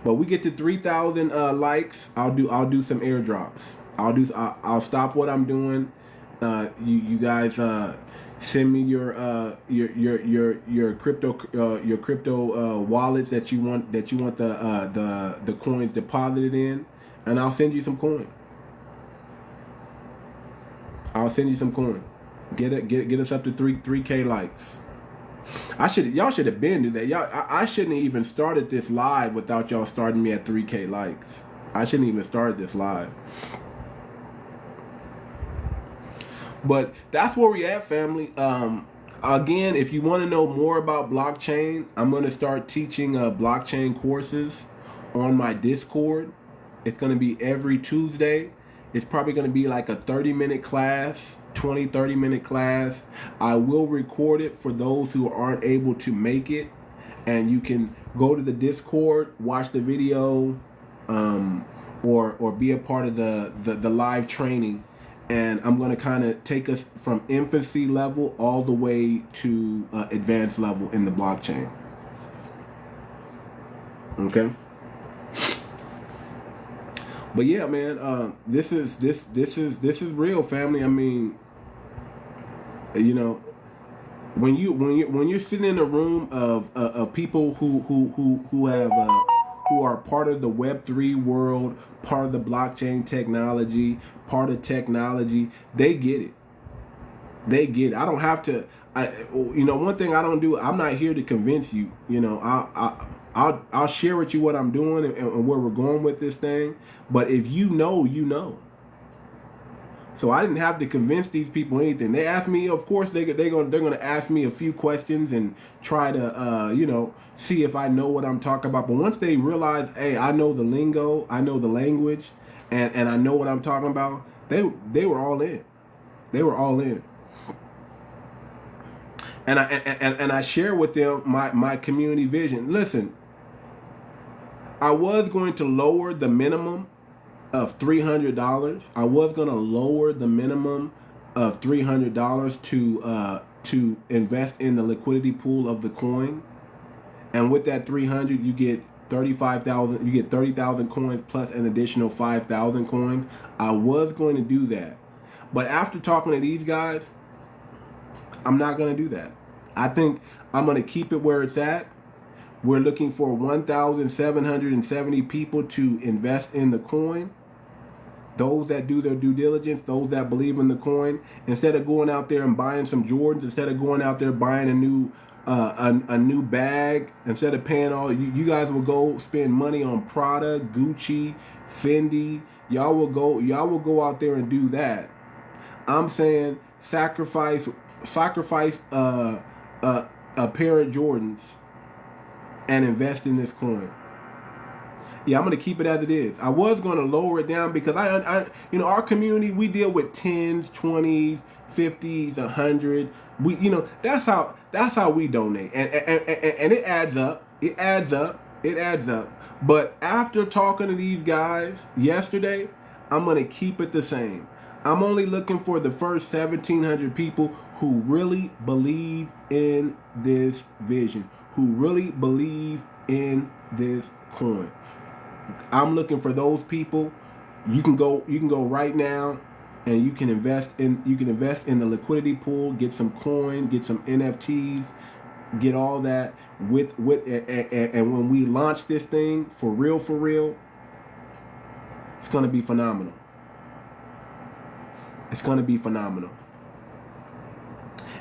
But we get to 3,000 likes, I'll do some airdrops. I'll stop what I'm doing. You guys send me your crypto wallets that you want the coins deposited in, and I'll send you some coin. Get us up to 3K likes. Y'all should have been to that. I shouldn't have even started this live without y'all starting me at 3K likes. I shouldn't even start this live. But that's where we at, family. Again, if you want to know more about blockchain, I'm going to start teaching blockchain courses on my Discord. It's going to be every Tuesday. It's probably going to be like a 30-minute class, 30-minute class. I will record it for those who aren't able to make it, and you can go to the Discord, watch the video, or be a part of the live training. And I'm going to kind of take us from infancy level all the way to advanced level in the blockchain. But yeah, man, this is real, family. I mean, you know, when you're sitting in a room of people who are part of the Web3 world, part of the blockchain technology, part of technology, they get it. They get it. I don't have to. One thing I don't do. I'm not here to convince you. You know, I'll share with you what I'm doing and where we're going with this thing. But if you know, you know. So I didn't have to convince these people anything. They asked me, of course, they're gonna ask me a few questions and try to see if I know what I'm talking about. But once they realize, hey, I know the lingo, I know the language, and I know what I'm talking about, they were all in. They were all in. And I share with them my community vision. Listen, I was going to lower the minimum of $300. I was going to lower the minimum of $300 to invest in the liquidity pool of the coin. And with that $300, you get 35,000. You get 30,000 coins plus an additional 5,000 coins. I was going to do that, but after talking to these guys, I'm not going to do that. I think I'm going to keep it where it's at. We're looking for 1,770 people to invest in the coin. Those that do their due diligence, those that believe in the coin, instead of going out there and buying some Jordans, instead of going out there buying a new bag, instead of paying all, you guys will go spend money on Prada, Gucci, Fendi. Y'all will go out there and do that. I'm saying sacrifice a pair of Jordans and invest in this coin. Yeah, I'm going to keep it as it is. I was going to lower it down because our community, we deal with 10s, 20s, 50s, 100. That's how we donate. And it adds up. It adds up. But after talking to these guys yesterday, I'm going to keep it the same. I'm only looking for the first 1,700 people who really believe in this vision, who really believe in this coin. I'm looking for those people. You can go right now and you can invest in the liquidity pool, get some coin, get some NFTs, get all that with and when we launch this thing for real, it's going to be phenomenal. It's going to be phenomenal.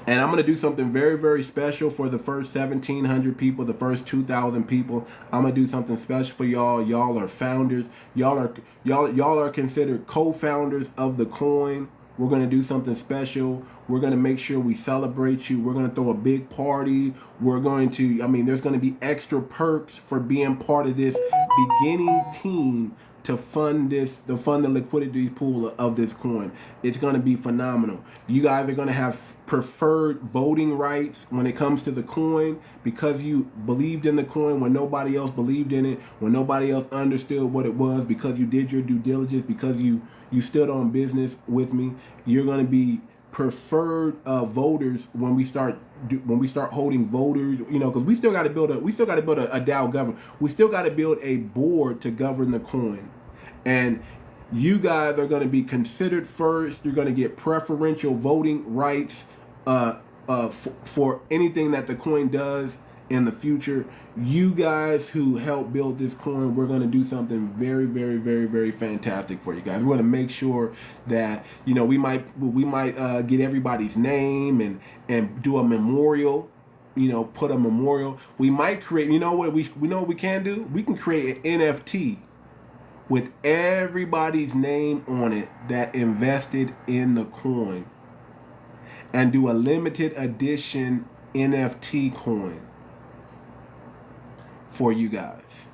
And I'm going to do something very, very special for the first 1,700 people, the first 2,000 people. I'm going to do something special for y'all. Y'all are founders. Y'all are considered co-founders of the coin. We're going to do something special. We're going to make sure we celebrate you. We're going to throw a big party. There's going to be extra perks for being part of this beginning team to fund the liquidity pool of this coin. It's going to be phenomenal. You guys are going to have preferred voting rights when it comes to the coin because you believed in the coin when nobody else believed in it, when nobody else understood what it was, because you did your due diligence, because you stood on business with me. You're going to be preferred voters when we start holding voters, because we still got to build a DAO government. We still got to build a board to govern the coin, and you guys are going to be considered first. You're going to get preferential voting rights for anything that the coin does in the future. You guys who help build this coin, we're going to do something very, very, very, very fantastic for you guys. We're going to make sure that we might get everybody's name and do a memorial. Put a memorial. We might create. What we can do? We can create an NFT with everybody's name on it that invested in the coin, and do a limited edition NFT coin for you guys,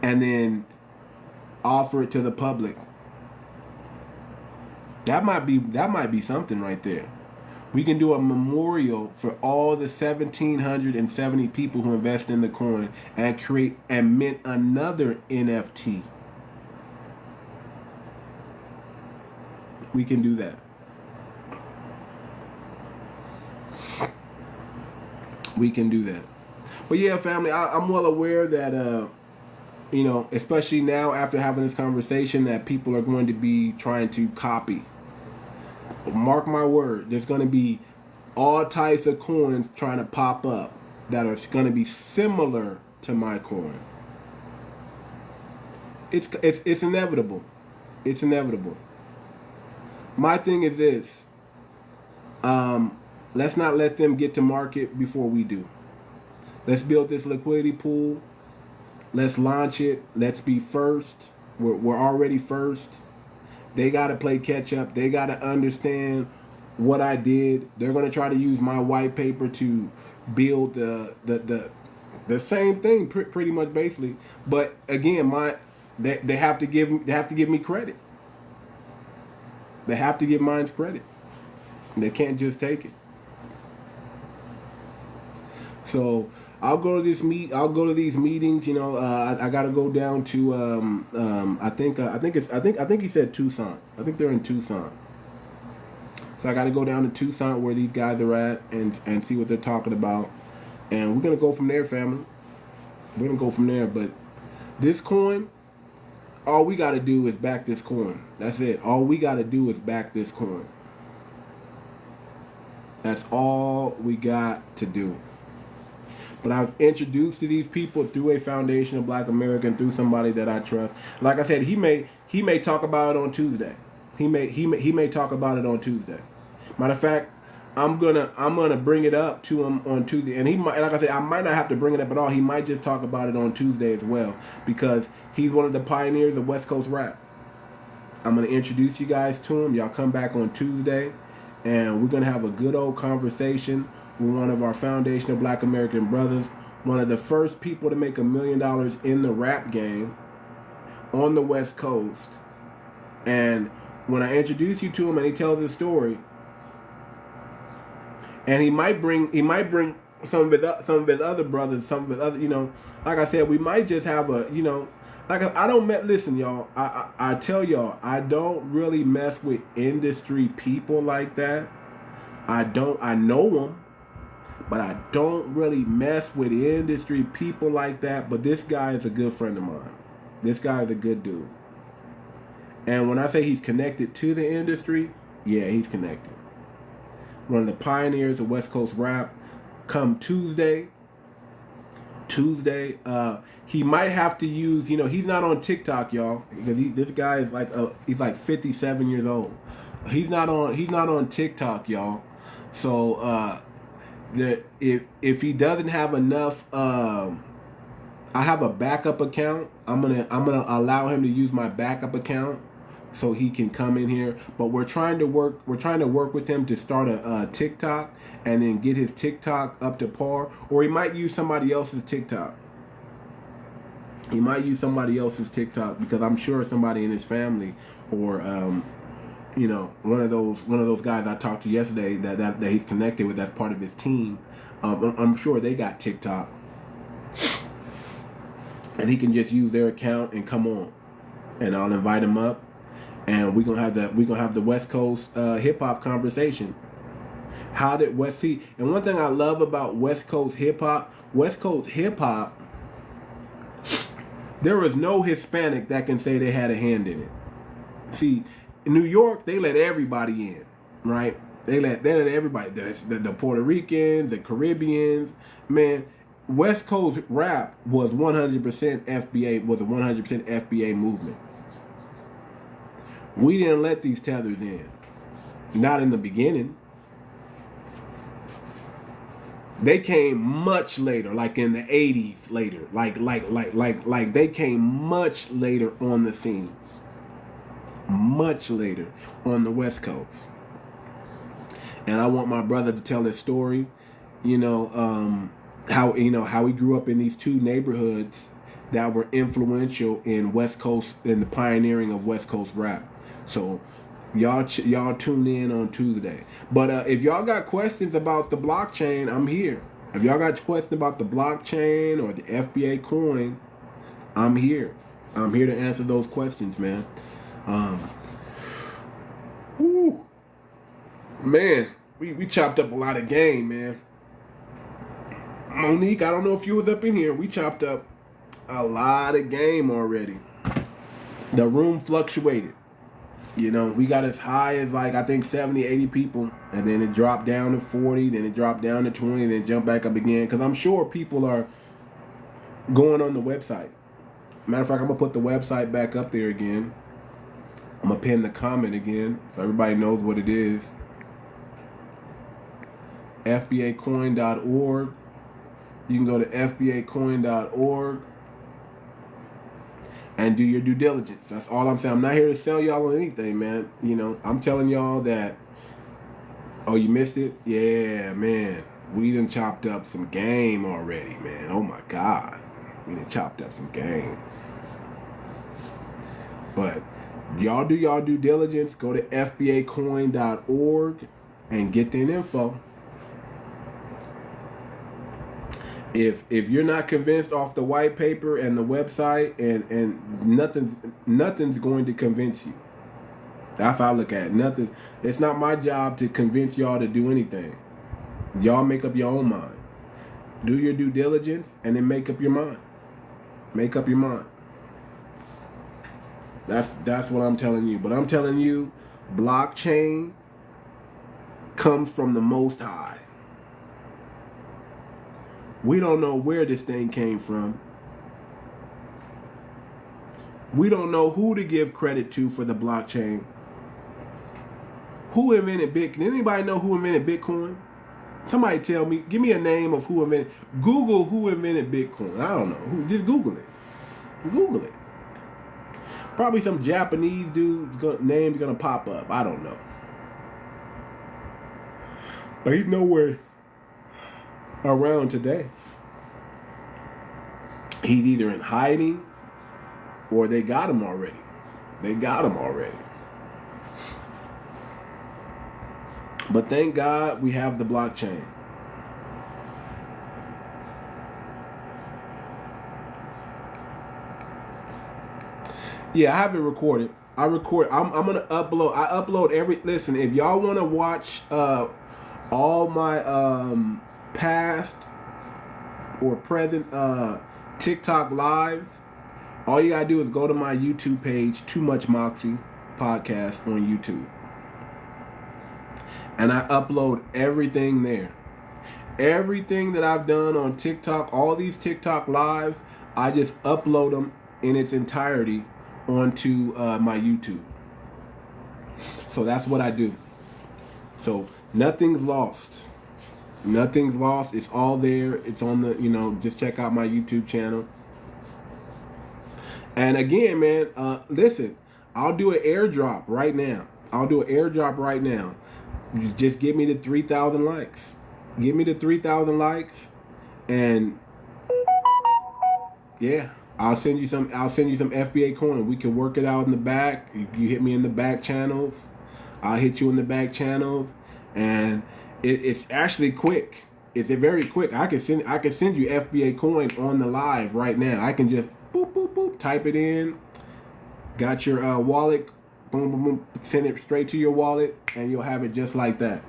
and then offer it to the public. That might be something right there. We can do a memorial for all the 1,770 people who invest in the coin and create and mint another NFT. We can do that. We can do that. But yeah, family, I'm well aware that you know, especially now after having this conversation, that people are going to be trying to copy. Mark my word, there's going to be all types of coins trying to pop up that are going to be similar to my coin. It's inevitable. It's inevitable. My thing is this. Let's not let them get to market before we do. Let's build this liquidity pool. Let's launch it. Let's be first. We're already first. They got to play catch up. They got to understand what I did. They're going to try to use my white paper to build the same thing, pretty much, basically. But again, they have to give me credit. They have to give mine credit. They can't just take it. So I'll go to this I'll go to these meetings. You know, I got to go down to I think he said Tucson. I think they're in Tucson. So I got to go down to Tucson where these guys are at and see what they're talking about. And we're gonna go from there, family. We're gonna go from there. But this coin, all we got to do is back this coin. That's it. All we got to do is back this coin. That's all we got to do. But I was introduced to these people through a foundation of Black American, through somebody that I trust. Like I said, he may talk about it on Tuesday. He may talk about it on Tuesday. Matter of fact, I'm gonna bring it up to him on Tuesday, and he might, like I said, I might not have to bring it up at all. He might just talk about it on Tuesday as well, because he's one of the pioneers of West Coast rap. I'm gonna introduce you guys to him. Y'all come back on Tuesday, and we're gonna have a good old conversation with one of our foundational Black American brothers, one of the first people to make $1 million in the rap game on the West Coast. And when I introduce you to him and he tells his story, and he might bring some of his other brothers, some of his other, you know, like I said, we might just have a, you know, like listen, y'all, I tell y'all, I don't really mess with industry people like that. I know them, but I don't really mess with industry people like that. But this guy is a good friend of mine. This guy is a good dude. And when I say he's connected to the industry, yeah, he's connected. One of the pioneers of West Coast rap. Come Tuesday, he might have to use, you know, he's not on TikTok, y'all, because this guy is like he's like 57 years old. He's not on TikTok, y'all. So if he doesn't have enough, I have a backup account. I'm gonna allow him to use my backup account so he can come in here. But we're trying to work with him to start a TikTok and then get his TikTok up to par. Or he might use somebody else's TikTok. He might use somebody else's TikTok, because I'm sure somebody in his family, or you know, one of those guys I talked to yesterday that he's connected with, that's part of his team. I'm sure they got TikTok, and he can just use their account and come on, and I'll invite him up, and we're gonna have the West Coast hip hop conversation. How did West see? And one thing I love about West Coast hip hop, there is no Hispanic that can say they had a hand in it. See, in New York, they let everybody in, right? They let everybody, the Puerto Ricans, the Caribbeans, man. West Coast rap was 100% FBA, was a 100% FBA movement. We didn't let these tethers in, not in the beginning. They came much later, like in the 80s later, like they came much later on the scene. Much later on the West Coast. And I want my brother to tell his story, how he grew up in these two neighborhoods that were influential in West Coast, in the pioneering of West Coast rap. So y'all tune in on Tuesday. But if y'all got questions about the blockchain, I'm here. If y'all got questions about the blockchain or the FBA coin, I'm here. I'm here to answer those questions, man. Man, we chopped up a lot of game, man. Monique, I don't know if you was up in here. We chopped up a lot of game already. The room fluctuated. You know, we got as high as like, I think 70, 80 people. And then it dropped down to 40. Then it dropped down to 20. Then jumped back up again. Because I'm sure people are going on the website. Matter of fact, I'm going to put the website back up there again. I'm going to pin the comment again so everybody knows what it is. FBAcoin.org. You can go to FBAcoin.org and do your due diligence. That's all I'm saying. I'm not here to sell y'all on anything, man. You know, I'm telling y'all that, oh, you missed it? Yeah, man. We done chopped up some game already, man. Oh, my God. We done chopped up some game. But y'all do y'all due diligence. Go to FBAcoin.org and get that info. If you're not convinced off the white paper and the website, and nothing's going to convince you. That's how I look at it. Nothing. It's not my job to convince y'all to do anything. Y'all make up your own mind. Do your due diligence and then make up your mind. Make up your mind. That's what I'm telling you. But I'm telling you, blockchain comes from the Most High. We don't know where this thing came from. We don't know who to give credit to for the blockchain. Who invented Bitcoin? Anybody know who invented Bitcoin? Somebody tell me. Give me a name of who invented. Google who invented Bitcoin. I don't know. Just Google it. Google it. Probably some Japanese dude's name's gonna pop up. I don't know. But he's nowhere around today. He's either in hiding or they got him already. They got him already. But thank God we have the blockchain. Yeah, I have it recorded. I'm gonna upload. I upload every. Listen, if y'all want to watch all my past or present TikTok lives, all you gotta do is go to my YouTube page, Too Much Moxie Podcast on YouTube, and I upload everything there. Everything that I've done on TikTok, all these TikTok lives, I just upload them in its entirety onto my YouTube. So that's what I do. So nothing's lost. Nothing's lost. It's all there. It's on the, just check out my YouTube channel. And again, man, listen, I'll do an airdrop right now. Just give me the 3,000 likes. Give me the 3,000 likes, and yeah, I'll send you some FBA coin. We can work it out in the back. You hit me in the back channels. I'll hit you in the back channels, and it's actually quick. It's very quick. I can send you FBA coin on the live right now. I can just boop boop boop type it in. Got your wallet. Boom boom boom. Send it straight to your wallet, and you'll have it just like that.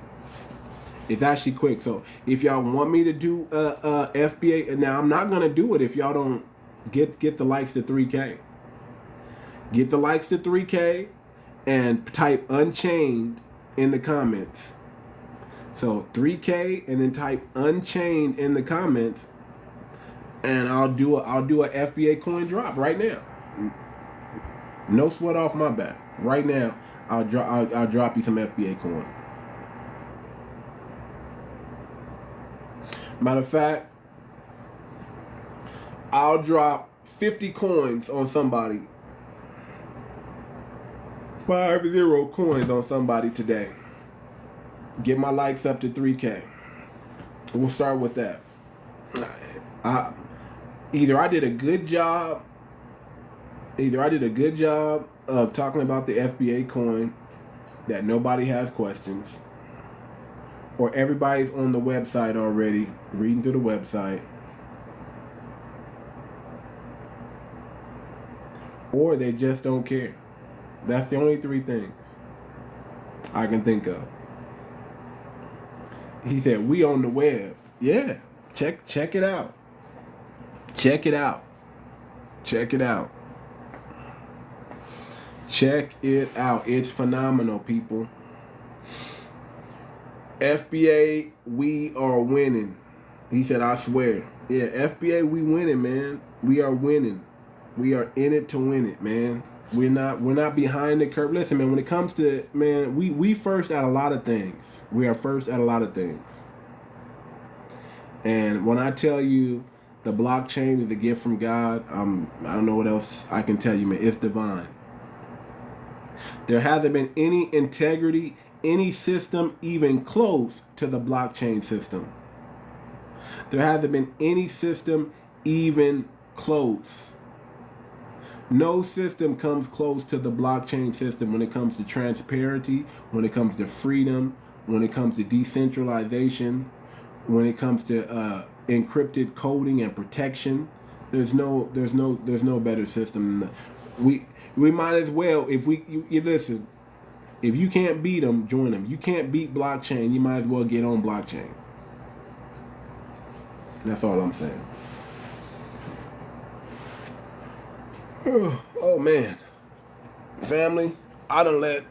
It's actually quick. So if y'all want me to do FBA, now I'm not gonna do it if y'all don't get the likes to 3K. Get the likes to 3K and type Unchained in the comments. So 3K and then type Unchained in the comments, and I'll do a FBA coin drop right now. No sweat off my back. Right now, I'll drop you some FBA coin. Matter of fact, I'll drop 50 coins on somebody. 50 coins on somebody today. Get my likes up to 3K. We'll start with that. Either I did a good job of talking about the FBA coin that nobody has questions, or everybody's on the website already, reading through the website, or they just don't care. That's the only three things I can think of. He said, we on the web. Yeah, check it out. Check it out. Check it out. Check it out. It's phenomenal, people. FBA, we are winning. He said, I swear. Yeah, FBA, we winning, man. We are winning. We are in it to win it, man. We're not behind the curve. Listen, man, when it comes to, man, we first at a lot of things. We are first at a lot of things. And when I tell you the blockchain is a gift from God, I don't know what else I can tell you, man. It's divine. There hasn't been any integrity, any system even close to the blockchain system. There hasn't been any system even close. No system comes close to the blockchain system when it comes to transparency, when it comes to freedom, when it comes to decentralization, when it comes to encrypted coding and protection. There's no better system than that. We might as well, if you listen, if you can't beat them, join them. You can't beat blockchain, you might as well get on blockchain. That's all I'm saying. Oh man, family, I done let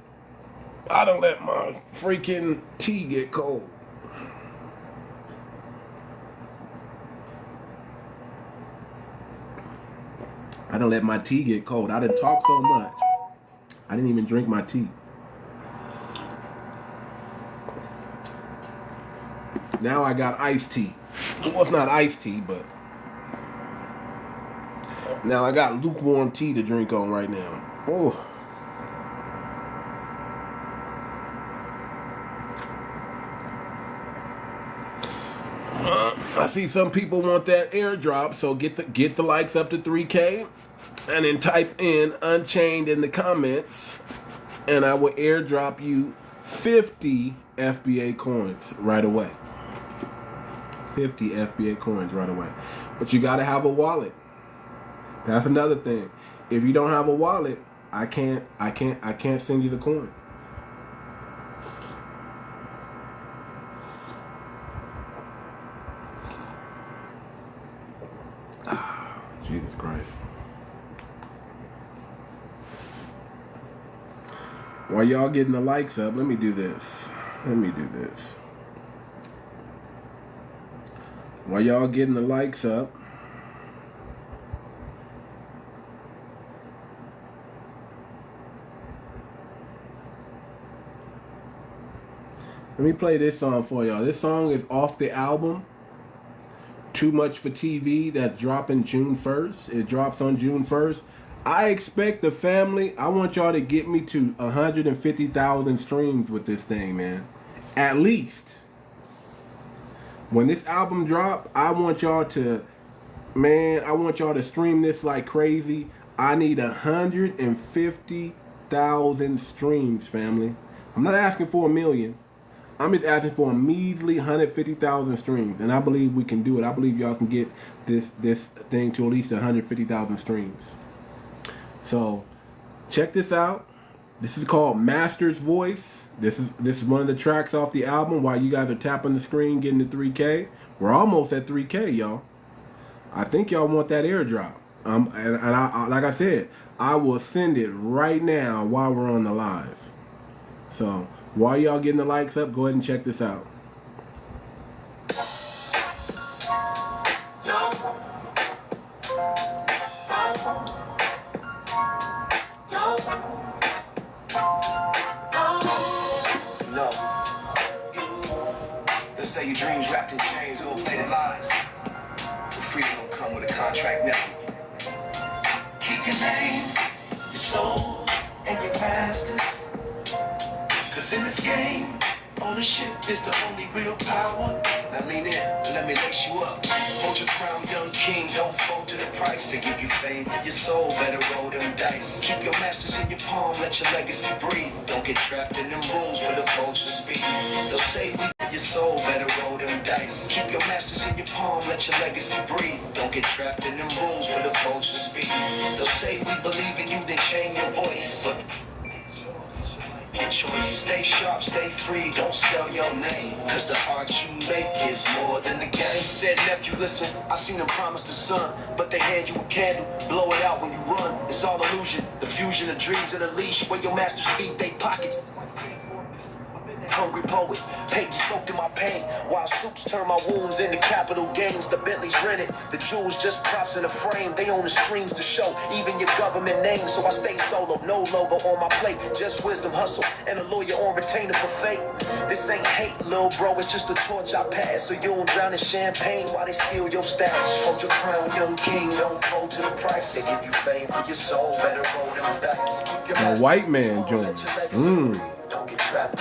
my freaking tea get cold. I done let my tea get cold. I done talk so much. I didn't even drink my tea. Now I got iced tea. Well, it's not iced tea, but now I got lukewarm tea to drink on right now. Oh. I see some people want that airdrop, so get the likes up to 3K, and then type in Unchained in the comments, and I will airdrop you 50 FBA coins right away. 50 FBA coins right away. But you gotta have a wallet. That's another thing. If you don't have a wallet, I can't send you the coin. Jesus Christ. While y'all getting the likes up, let me do this. While y'all getting the likes up, let me play this song for y'all. This song is off the album Too Much for TV, that's dropping June 1st. It drops on June 1st. I expect the family, I want y'all to get me to 150,000 streams with this thing, man. At least. When this album drop, I want y'all to stream this like crazy. I need 150,000 streams, family. I'm not asking for 1 million. I'm just asking for a measly 150,000 streams, and I believe we can do it. I believe y'all can get this thing to at least 150,000 streams. So, check this out. This is called Master's Voice. This is one of the tracks off the album. While you guys are tapping the screen, getting to 3K, we're almost at 3K, y'all. I think y'all want that airdrop. And I, like I said, I will send it right now while we're on the live. So, while y'all getting the likes up, go ahead and check this out. No. They say your dreams wrapped in chains, gold-plated lies. But freedom will come with a contract now. Keep your name, your soul, and your masters. Cause in this game, ownership is the only real power. Now lean in, let me lace you up. Hold your crown, young king, don't fall to the price. To give you fame for your soul, better roll them dice. Keep your masters in your palm, let your legacy breathe. Don't get trapped in them rooms where the vultures feed. They'll say we your soul, better roll them dice. Keep your masters in your palm, let your legacy breathe. Don't get trapped in them rooms where the vultures feed. They'll say we believe in you, then change your voice. But your choice. Stay sharp, stay free, don't sell your name. Cause the art you make is more than the game. Said nephew, listen, I seen them promise the sun, but they hand you a candle, blow it out when you run. It's all illusion, the fusion of dreams and a leash where your masters feed they pockets. Hungry poet, pages soaked in my pain, while suits turn my wounds into capital gains. The Bentley's rented, the jewels just props in a frame. They own the streams to show even your government name. So I stay solo, no logo on my plate, just wisdom, hustle, and a lawyer on retainer for fate. This ain't hate, lil' bro, it's just a torch I pass, so you don't drown in champagne while they steal your stash. Hold your crown, young king, don't fold to the price. They give you fame for your soul, better roll them dice. Keep your A white man joint.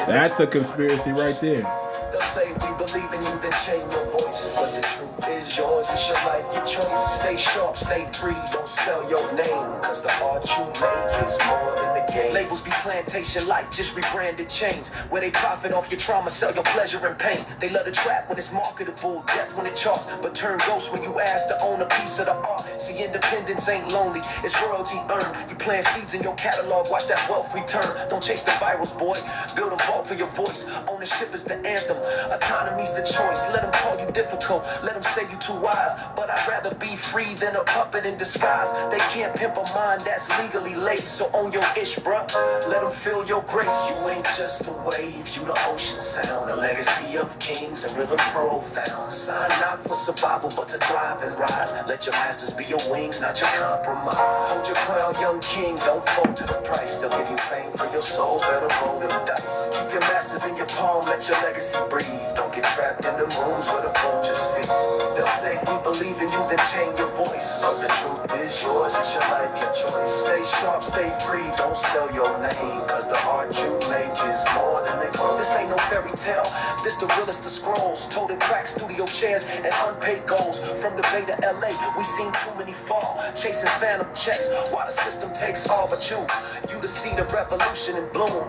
That's a conspiracy right there. They'll say we believe in you, then change your voice. But the truth is yours, it's your life, your choice. Stay sharp, stay free, don't sell your name. Cause the art you make is more than the game. Labels be plantation light, just rebranded chains. Where they profit off your trauma, sell your pleasure and pain. They love the trap when it's marketable, death when it charts, but turn ghost when you ask to own a piece of the art. See, independence ain't lonely, it's royalty earned. You plant seeds in your catalog, watch that wealth return. Don't chase the virals, boy, build a vault for your voice. Ownership is the anthem, autonomy's the choice. Let them call you difficult, let them say you too wise, but I'd rather be free than a puppet in disguise. They can't pimp a mind that's legally late, so own your ish, bruh. Let them feel your grace. You ain't just a wave, you the ocean sound, a legacy of kings and rhythm profound. Sign not for survival, but to thrive and rise. Let your masters be your wings, not your compromise. Hold your crown, young king, don't fold to the price. They'll give you fame for your soul, better roll them dice. Keep your masters in your palm, let your legacy breathe. Don't get trapped in the rooms where the vultures feed. They'll say we believe in you, then change your voice. But the truth is yours, it's your life, your choice. Stay sharp, stay free, don't sell your name. Cause the art you make is more than the claim. This ain't no fairy tale, this the realest of scrolls. Told in crack studio chairs and unpaid goals. From the Bay to LA, we seen too many fall, chasing phantom checks while the system takes all but you. You to see the revolution in bloom.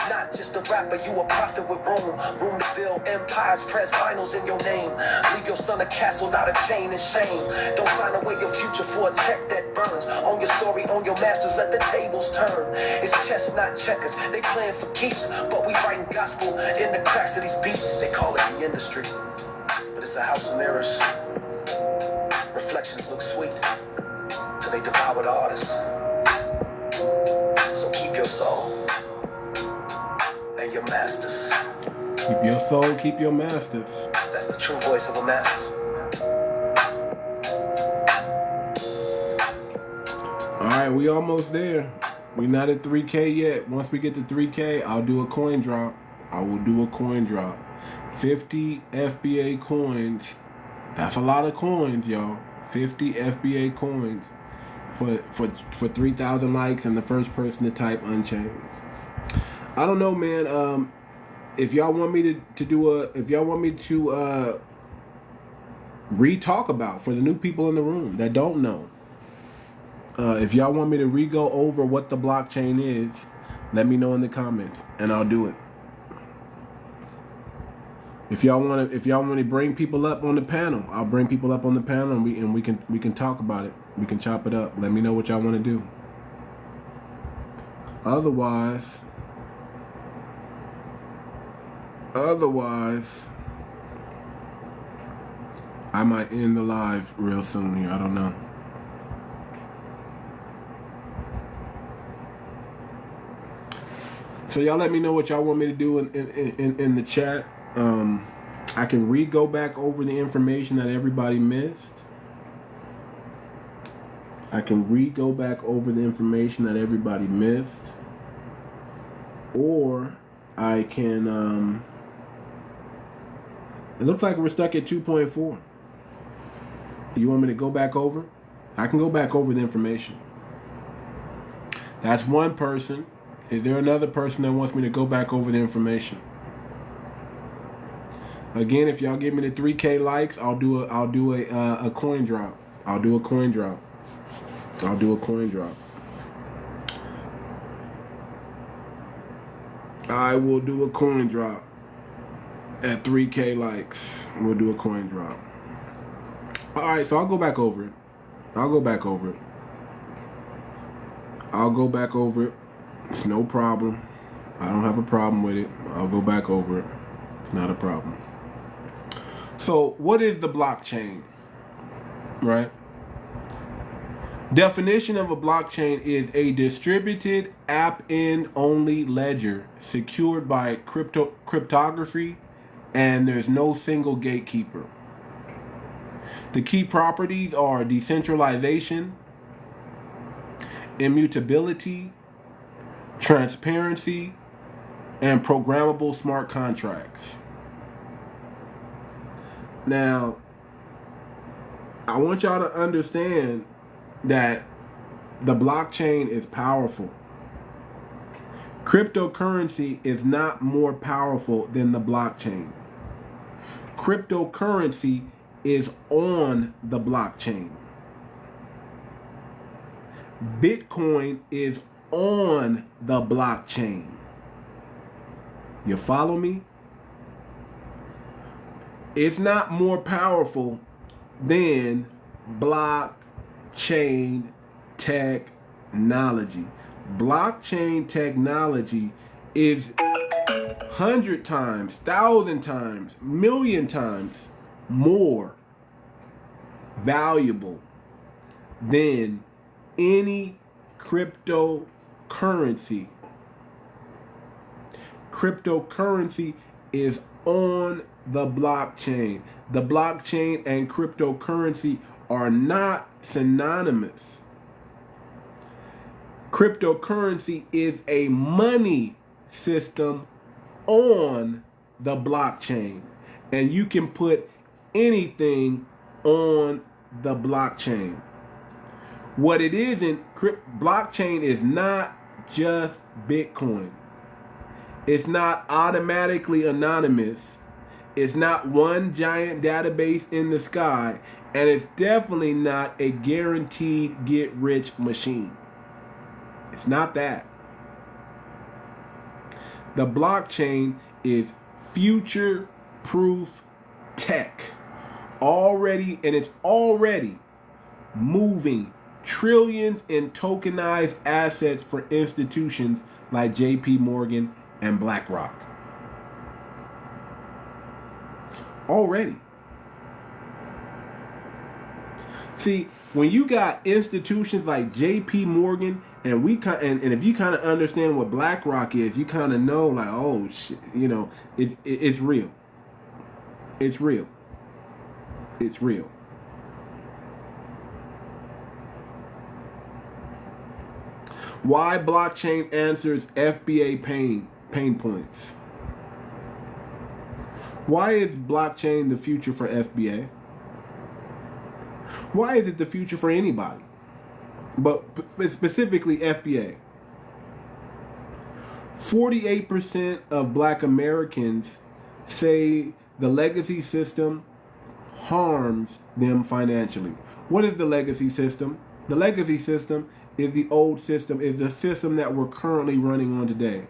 Not just a rapper, you a prophet with room. Room to build empires, press finals in your name. Leave your son a castle, not a chain and shame. Don't sign away your future for a check that burns. Own your story, own your masters, let the tables turn. It's chess, not checkers, they playing for keeps, but we writing gospel in the cracks of these beats. They call it the industry, but it's a house of mirrors. Reflections look sweet till they devour the artists. So keep your soul and your masters. Keep your soul, keep your masters. That's the true voice of a master. Alright, we almost there. We're not at 3K yet. Once we get to 3K, I'll do a coin drop. I will do a coin drop. 50 FBA coins. That's a lot of coins, y'all. 50 FBA coins for 3,000 likes and the first person to type Unchained. I don't know, man. If y'all want me to re-talk about for the new people in the room that don't know. If y'all want me to re-go over what the blockchain is, let me know in the comments and I'll do it. If y'all want to bring people up on the panel, I'll bring people up on the panel and we can talk about it. We can chop it up. Let me know what y'all want to do. Otherwise, I might end the live real soon here. I don't know. So y'all let me know what y'all want me to do in the chat. I can go back over the information that everybody missed. Go back over the information that everybody missed. Or I can, it looks like we're stuck at 2.4. You want me to go back over? I can go back over the information. That's one person. Is there another person that wants me to go back over the information? Again, if y'all give me the 3K likes, I'll do a coin drop. I will do a coin drop at 3K likes. We'll do a coin drop. All right, so I'll go back over it. It's no problem. I don't have a problem with it. I'll go back over it. It's not a problem. So what is the blockchain? Right? Definition of a blockchain is a distributed app-in only ledger secured by cryptography, and there's no single gatekeeper. The key properties are decentralization, immutability, transparency, and programmable smart contracts. Now, I want y'all to understand that the blockchain is powerful. Cryptocurrency is not more powerful than the blockchain. Cryptocurrency is on the blockchain. Bitcoin is on the blockchain. You follow me? It's not more powerful than blockchain technology. Blockchain technology is 100 times, 1,000 times, million times more valuable than any cryptocurrency. Cryptocurrency is on the blockchain. The blockchain and cryptocurrency are not synonymous. Cryptocurrency is a money system on the blockchain, and you can put anything on the blockchain. What it isn't, blockchain is not just Bitcoin. It's not automatically anonymous. It's not one giant database in the sky, and it's definitely not a guaranteed get-rich machine. It's not that. The blockchain is future-proof tech. It's already moving trillions in tokenized assets for institutions like JP Morgan and BlackRock. Already. See, when you got institutions like JP Morgan and if you kind of understand what BlackRock is, you kind of know like, oh shit, it's real. It's real. It's real. Why blockchain answers FBA pain points. Why is blockchain the future for FBA? Why is it the future for anybody? But specifically FBA. 48% of Black Americans say the legacy system harms them financially. What is the legacy system? The legacy system is the old system, is the system that we're currently running on today.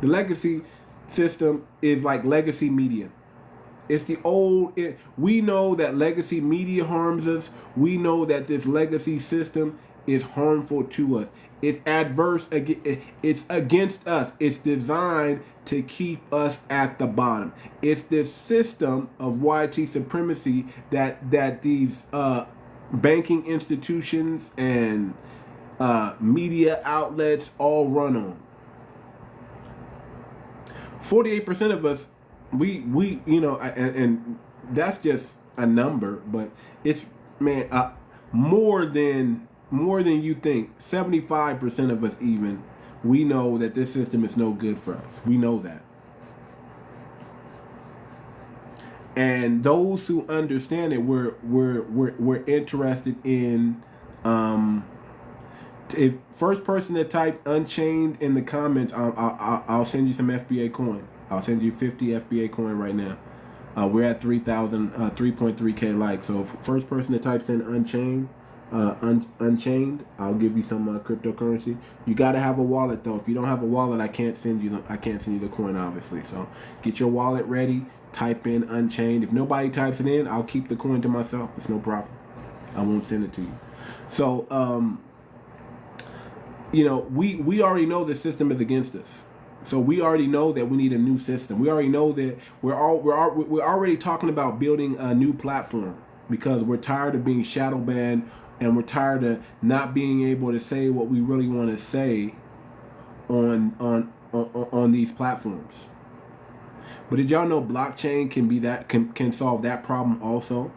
The legacy system is like legacy media. It's the old, we know that legacy media harms us. We know that this legacy system is harmful to us. It's adverse, it's against us. It's designed to keep us at the bottom. It's this system of white supremacy that these banking institutions and media outlets all run on. 48% of us, we and that's just a number, but it's more than you think. 75% of us even, we know that this system is no good for us. We know that. And those who understand it, we're interested in if first person that typed Unchained in the comments, I'll send you some FBA coin. I'll send you 50 FBA coin right now. We're at 3.3K likes. So first person that types in Unchained, I'll give you some cryptocurrency. You got to have a wallet though. If you don't have a wallet, I can't send you the coin, obviously. So get your wallet ready. Type in Unchained. If nobody types it in, I'll keep the coin to myself. It's no problem. I won't send it to you. So you know, we already know the system is against us. So we already know that we need a new system. We already know that we're already talking about building a new platform because we're tired of being shadow banned and we're tired of not being able to say what we really want to say on these platforms. But did y'all know blockchain can solve that problem also?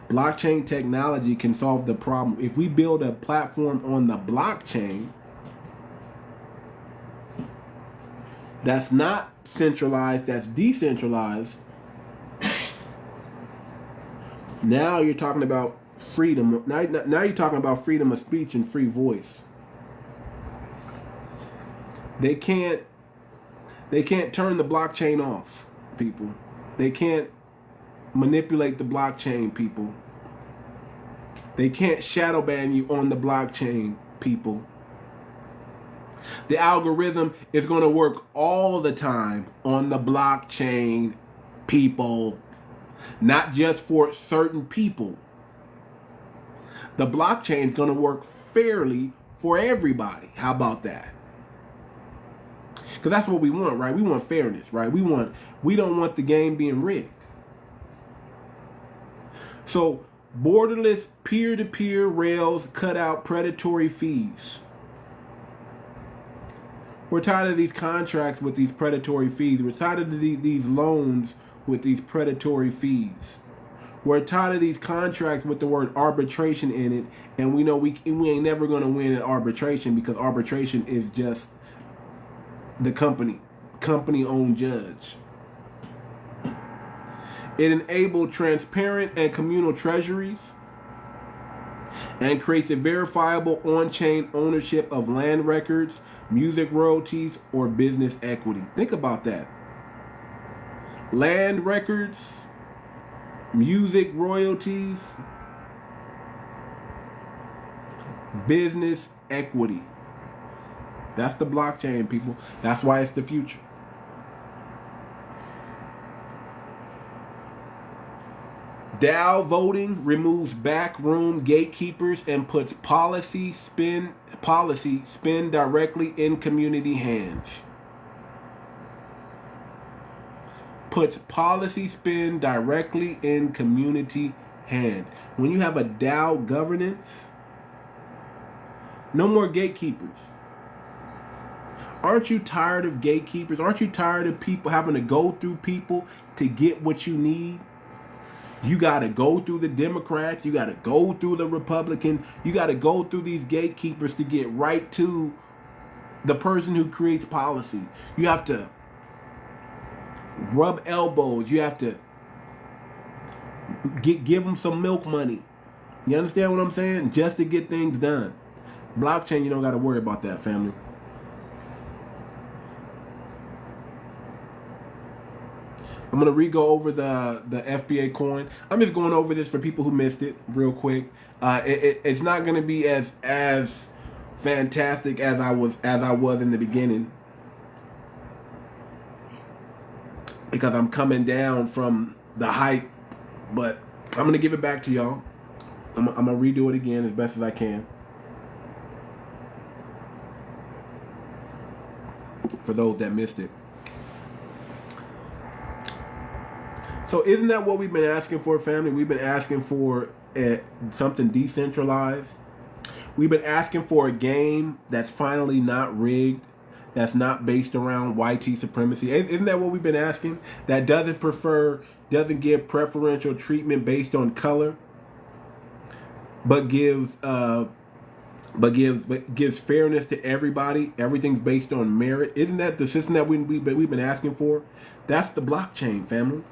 Blockchain technology can solve the problem. If we build a platform on the blockchain that's not centralized, that's decentralized, now you're talking about freedom. Now you're talking about freedom of speech and free voice. They can't turn the blockchain off, people. They can't manipulate the blockchain, people. They can't shadow ban you on the blockchain, people. The algorithm is going to work all the time on the blockchain, people. Not just for certain people. The blockchain is going to work fairly for everybody. How about that? Because that's what we want, right? We want fairness, right? We don't want the game being rigged. So borderless peer-to-peer rails cut out predatory fees. We're tired of these contracts with these predatory fees. We're tired of these loans with these predatory fees. We're tired of these contracts with the word arbitration in it, and we know we ain't never going to win at arbitration because arbitration is just the company-owned judge. It enabled transparent and communal treasuries and creates a verifiable on-chain ownership of land records, music royalties, or business equity. Think about that. Land records, music royalties, business equity. That's the blockchain, people. That's why it's the future. DAO voting removes backroom gatekeepers and puts policy spin directly in community hands. Puts policy spin directly in community hands. When you have a DAO governance, no more gatekeepers. Aren't you tired of gatekeepers? Aren't you tired of people having to go through people to get what you need? You got to go through the Democrats. You got to go through the Republicans. You got to go through these gatekeepers to get right to the person who creates policy. You have to rub elbows. You have to give them some milk money. You understand what I'm saying? Just to get things done. Blockchain, you don't got to worry about that, family. I'm going to re-go over the FBA coin. I'm just going over this for people who missed it real quick. It's not going to be as fantastic as I was in the beginning, because I'm coming down from the hype, but I'm going to give it back to y'all. I'm going to redo it again as best as I can for those that missed it. So isn't that what we've been asking for, family? We've been asking for something decentralized. We've been asking for a game that's finally not rigged, that's not based around white supremacy. Isn't that what we've been asking? That doesn't give preferential treatment based on color, but gives fairness to everybody. Everything's based on merit. Isn't that the system that we've been asking for? That's the blockchain, family.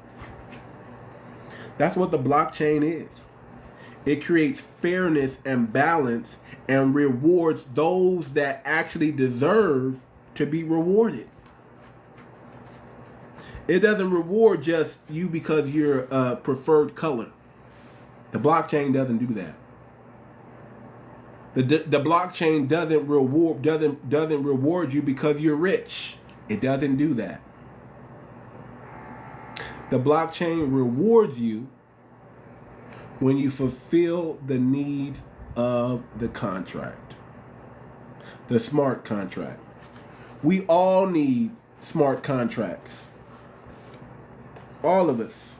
That's what the blockchain is. It creates fairness and balance and rewards those that actually deserve to be rewarded. It doesn't reward just you because you're a preferred color. The blockchain doesn't do that. The blockchain doesn't reward you because you're rich. It doesn't do that. The blockchain rewards you when you fulfill the needs of the contract. the smart contract. We all need smart contracts. All of us.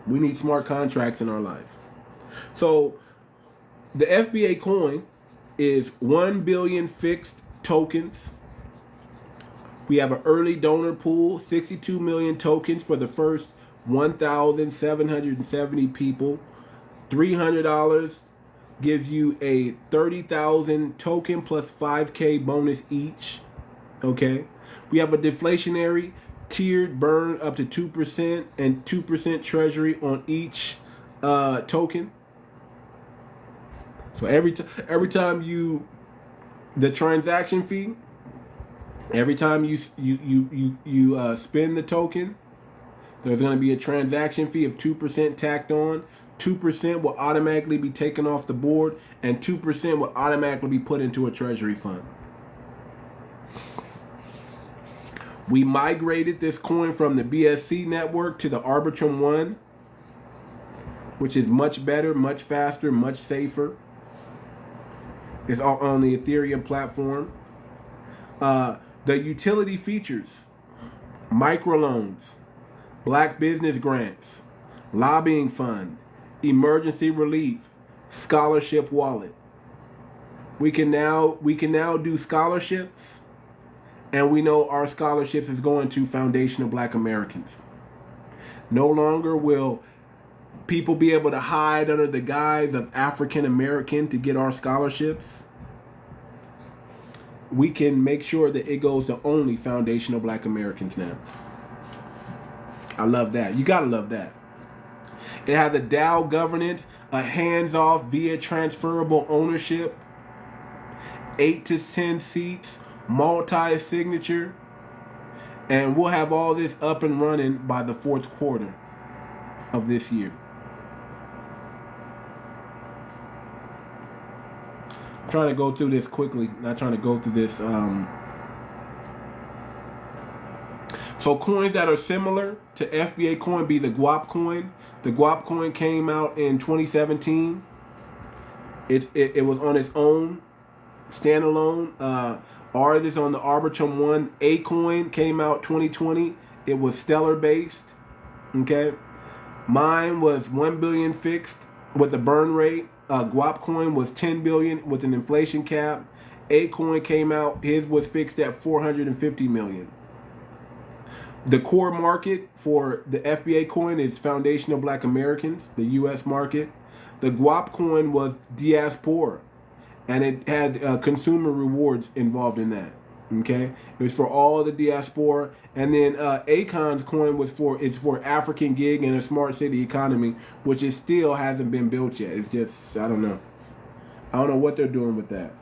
We need smart contracts in our life. So the FBA coin is 1 billion fixed tokens. We have an early donor pool, 62 million tokens for the first 1,770 people. $300 gives you a 30,000 token plus 5K bonus each. Okay. We have a deflationary tiered burn up to 2% and 2% treasury on each token. So every time the transaction fee, every time you spend the token, there's going to be a transaction fee of 2% tacked on. 2% will automatically be taken off the board, and 2% will automatically be put into a treasury fund. We migrated this coin from the BSC network to the Arbitrum One, which is much better, much faster, much safer. It's all on the Ethereum platform. The utility features: microloans, black business grants, lobbying fund, emergency relief, scholarship wallet. We can now do scholarships, and we know our scholarships is going to foundational Black Americans. No longer will people be able to hide under the guise of African American to get our scholarships. We can make sure that it goes to only foundational Black Americans now. I love that. You gotta love that. It has a DAO governance, a hands-off via transferable ownership, 8 to 10 seats, multi-signature, and we'll have all this up and running by the 4th quarter of this year. I'm trying to go through this quickly, not trying to go through this. So coins that are similar to FBA coin be the 𝗥𝗶𝗴𝗵𝘁𝘀𝘀𝗶 coin. The 𝗥𝗶 coin came out in 2017. It was on its own, standalone. Ours is on the Arbitrum One. A coin came out 2020. It was stellar based. Okay, mine was 1 billion fixed with a burn rate. 𝗥𝗶 coin was 10 billion with an inflation cap. A coin came out. His was fixed at 450 million. The core market for the FBA coin is foundational Black Americans, the U.S. market. The 𝗥𝗶 coin was diaspora, and it had consumer rewards involved in that. Okay, it was for all the diaspora, and then Akon's coin was for African gig and a smart city economy, which it still hasn't been built yet. It's just I don't know what they're doing with that.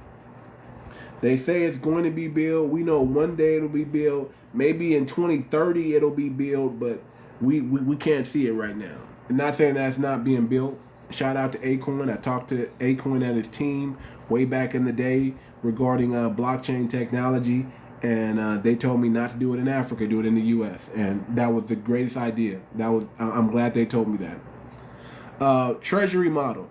They say it's going to be built. We know one day it'll be built. Maybe in 2030 it'll be built, but we can't see it right now. I'm not saying that's not being built. Shout out to Acorn. I talked to Acorn and his team way back in the day regarding blockchain technology, and they told me not to do it in Africa, do it in the U.S. And that was the greatest idea. I'm glad they told me that. Treasury model.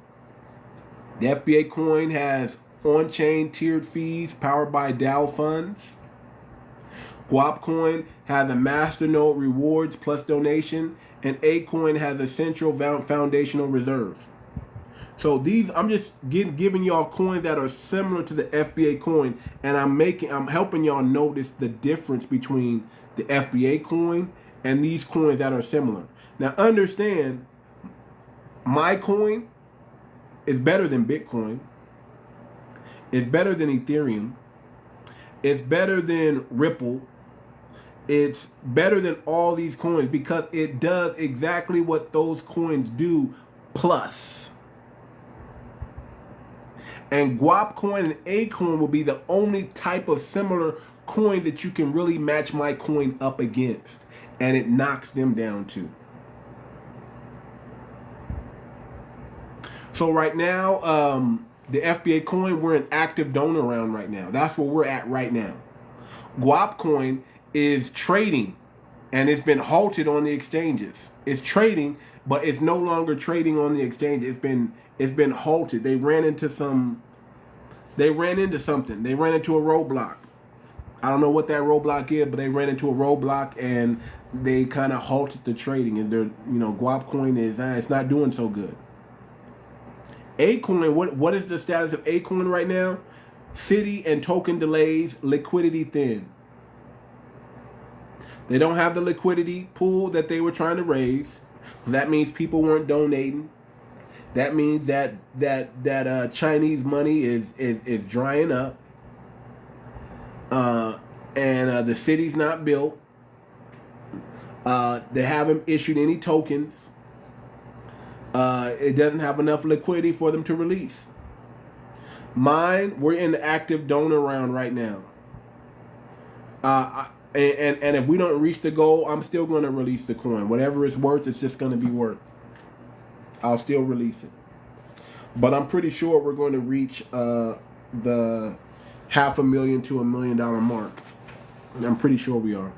The FBA coin has on-chain tiered fees powered by DAO funds. 𝗥𝗶 coin has a masternode rewards plus donation, and A coin has a central foundational reserve. So these, I'm just giving y'all coins that are similar to the FBA coin, and I'm helping y'all notice the difference between the FBA coin and these coins that are similar. Now understand, my coin is better than Bitcoin. It's better than Ethereum. It's better than Ripple. It's better than all these coins because it does exactly what those coins do plus. And 𝗥𝗶 coin and A coin will be the only type of similar coin that you can really match my coin up against. And it knocks them down too. So right now, the FBA coin, we're an active donor round right now. That's where we're at right now. 𝗥𝗶 coin is trading, and it's been halted on the exchanges. It's trading, but it's no longer trading on the exchange. It's been halted. They ran into some They ran into something. They ran into a roadblock. I don't know what that roadblock is, but they ran into a roadblock and they kind of halted the trading. And their, Guap coin is it's not doing so good. 𝗂𝗏𝗏, what is the status of 𝗂𝗏𝗏 right now? City and token delays, liquidity thin. They don't have the liquidity pool that they were trying to raise. That means people weren't donating. That means that Chinese money is drying up. And the city's not built. They haven't issued any tokens. It doesn't have enough liquidity for them to release. Mine, we're in the active donor round right now. And if we don't reach the goal, I'm still going to release the coin. Whatever it's worth, it's just going to be worth. I'll still release it. But I'm pretty sure we're going to reach the $500,000 to $1 million mark. I'm pretty sure we are.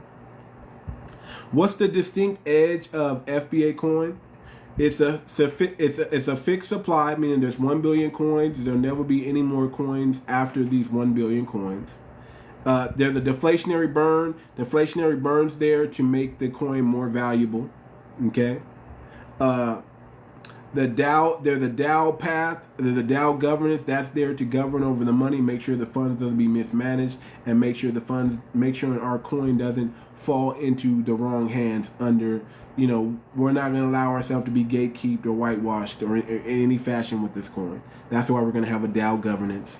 What's the distinct edge of FBA coin? It's a fixed supply, meaning there's 1 billion coins. There'll never be any more coins after these 1 billion coins. There's a deflationary burn. Deflationary burns there to make the coin more valuable. Okay. There's the DAO path. There's the DAO governance. That's there to govern over the money, make sure the funds doesn't be mismanaged, and make sure our coin doesn't fall into the wrong hands under. We're not going to allow ourselves to be gatekeeped or whitewashed or in any fashion with this coin. That's why we're going to have a DAO governance.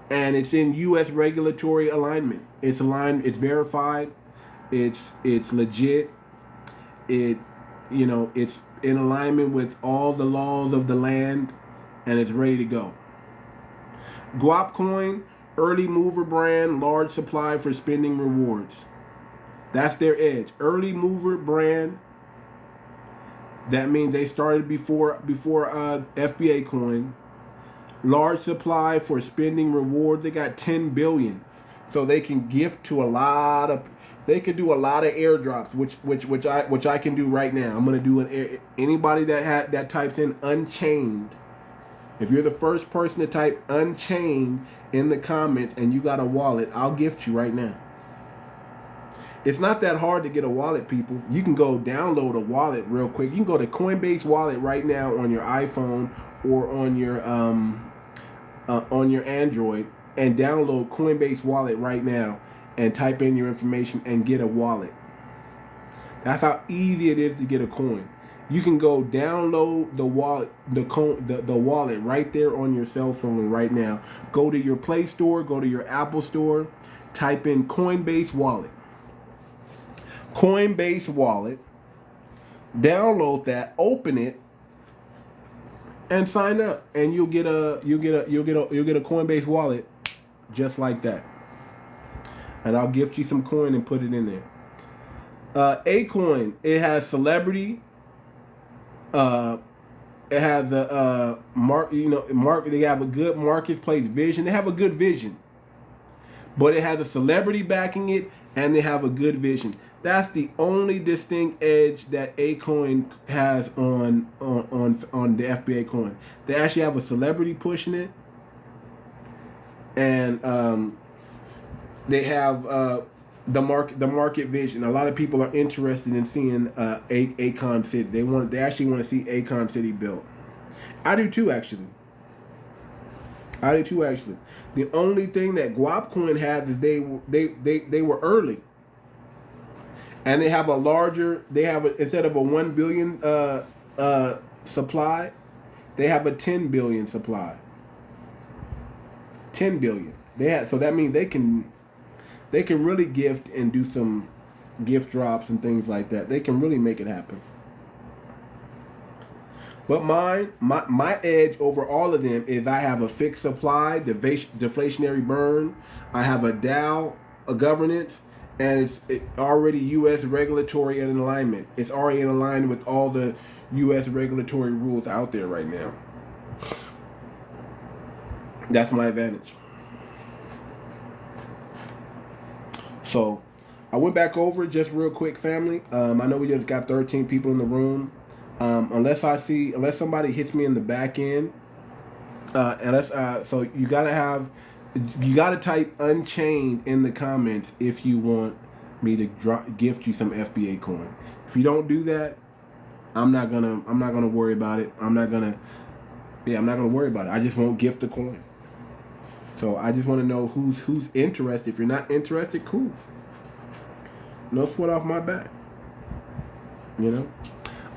And it's in U.S. regulatory alignment. It's aligned. It's verified. It's legit. It's in alignment with all the laws of the land, and it's ready to go. Guap coin, early mover brand, large supply for spending rewards. That's their edge. Early mover brand. That means they started before FBA coin. Large supply for spending rewards. They got 10 billion, so they can gift to a lot of. They can do a lot of airdrops, which I can do right now. I'm gonna do anybody that types in Unchained. If you're the first person to type Unchained in the comments and you got a wallet, I'll gift you right now. It's not that hard to get a wallet, people. You can go download a wallet real quick. You can go to Coinbase Wallet right now on your iPhone or on your Android and download Coinbase Wallet right now and type in your information and get a wallet. That's how easy it is to get a coin. You can go download the wallet, the wallet right there on your cell phone right now. Go to your Play Store, go to your Apple Store, type in Coinbase Wallet. Coinbase Wallet. Download that, open it, and sign up, and you'll get a Coinbase Wallet just like that. And I'll gift you some coin and put it in there. 𝗂𝗏𝗏𝗵, it has celebrity. It has a they have a good marketplace vision. They have a good vision, but it has a celebrity backing it, and they have a good vision. That's the only distinct edge that 𝗂𝗏𝗏𝗵 has on the FBA coin. They actually have a celebrity pushing it, and they have the market vision. A lot of people are interested in seeing 𝗂𝗏𝗏𝗵. They actually want to see 𝗂𝗏𝗏𝗵 built. I do too, actually. The only thing that Guap coin has is they were early. And they have instead of a 1 billion supply, they have a 10 billion supply. 10 billion. So that means they can really gift and do some gift drops and things like that. They can really make it happen. But my edge over all of them is I have a fixed supply, deflationary burn. I have a DAO, a governance. And it's already U.S. regulatory and in alignment. It's already in alignment with all the U.S. regulatory rules out there right now. That's my advantage. So, I went back over it just real quick, family. I know we just got 13 people in the room. Unless somebody hits me in the back end, And that's so you gotta type Unchained in the comments if you want me to gift you some FBA coin. If you don't do that, I'm not gonna worry about it. I'm not gonna worry about it. I just won't gift the coin. So I just want to know who's interested. If you're not interested, cool. No sweat off my back. You know,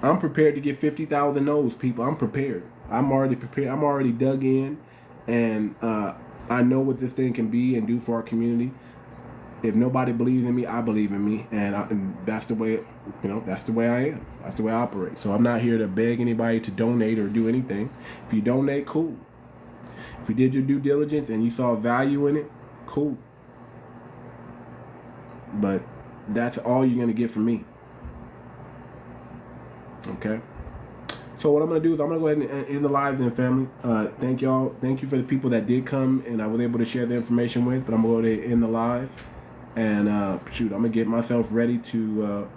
I'm prepared to get 50,000 no's, people. I'm prepared. I'm already prepared. I'm already dug in, and I know what this thing can be and do for our community. If nobody believes in me, I believe in me, and that's the way. That's the way I am. That's the way I operate. So I'm not here to beg anybody to donate or do anything. If you donate, cool. If you did your due diligence and you saw value in it, cool. But that's all you're gonna get from me. Okay. So what I'm gonna do is I'm gonna go ahead and end the live then, family. Thank y'all. Thank you for the people that did come and I was able to share the information with. But I'm gonna go ahead and end the live. And shoot, I'm gonna get myself ready to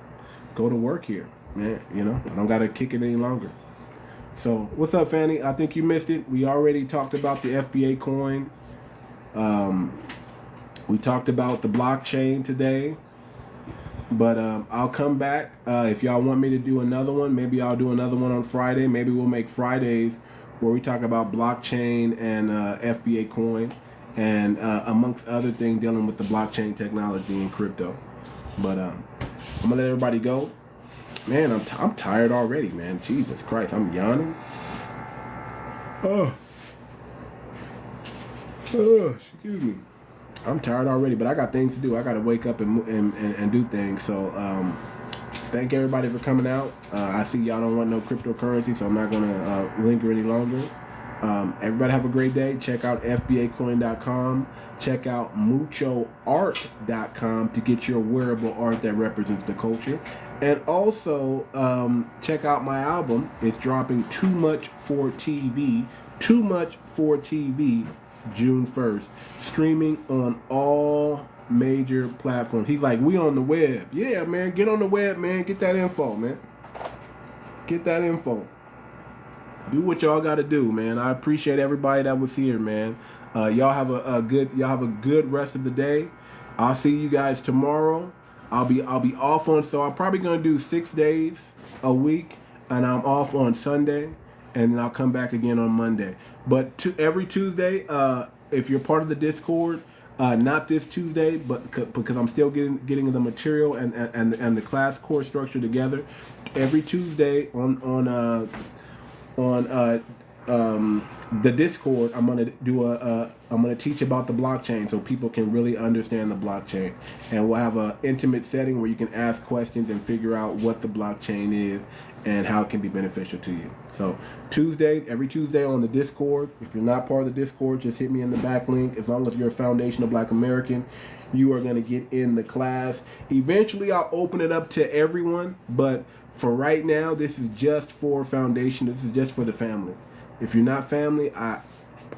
go to work here, man. I don't gotta kick it any longer. So what's up, Fanny? I think you missed it. We already talked about the FBA coin. We talked about the blockchain today. But I'll come back if y'all want me to do another one. Maybe I'll do another one on Friday. Maybe we'll make Fridays where we talk about blockchain and FBA coin. And amongst other things dealing with the blockchain technology and crypto. But I'm gonna let everybody go. Man, I'm tired already, man. Jesus Christ, I'm yawning. Excuse me. I'm tired already, but I got things to do. I got to wake up and do things. So thank everybody for coming out. I see y'all don't want no cryptocurrency, so I'm not gonna linger any longer. Everybody have a great day. Check out FBAcoin.com. Check out muchoart.com to get your wearable art that represents the culture. And also check out my album. It's dropping Too Much for TV. Too Much for TV, June 1st. Streaming on all major platforms. He's like, we on the web. Yeah, man. Get on the web, man. Get that info, man. Get that info. Do what y'all got to do, man. I appreciate everybody that was here, man. Y'all have a good rest of the day. I'll see you guys tomorrow. I'll be off on, so I'm probably gonna do 6 days a week, and I'm off on Sunday, and then I'll come back again on Monday. But every Tuesday, if you're part of the Discord, not this Tuesday, but because I'm still getting the material and the class course structure together, every Tuesday on the Discord, I'm gonna teach about the blockchain so people can really understand the blockchain, and we'll have an intimate setting where you can ask questions and figure out what the blockchain is and how it can be beneficial to you. So every Tuesday on the Discord. If you're not part of the Discord, just hit me in the back link. As long as you're a foundational Black American, you are gonna get in the class. Eventually, I'll open it up to everyone, but for right now, this is just for foundation. This is just for the family. If you're not family, I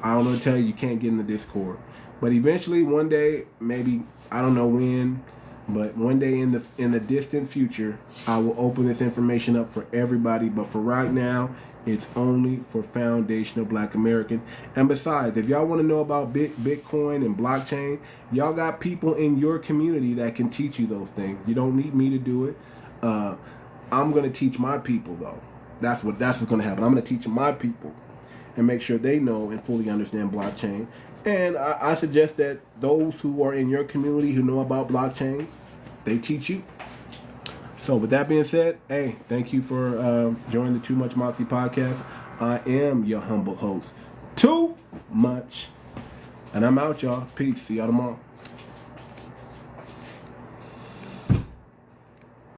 don't know what to tell you. You can't get in the Discord. But eventually, one day, maybe I don't know when, but one day in the distant future, I will open this information up for everybody. But for right now, it's only for foundational Black American. And besides, if y'all want to know about Bitcoin and blockchain, y'all got people in your community that can teach you those things. You don't need me to do it. I'm going to teach my people, though. That's what's going to happen. I'm going to teach my people and make sure they know and fully understand blockchain. And I suggest that those who are in your community who know about blockchain, they teach you. So with that being said, hey, thank you for joining the Too Much Moxie podcast. I am your humble host, Too Much. And I'm out, y'all. Peace. See y'all tomorrow.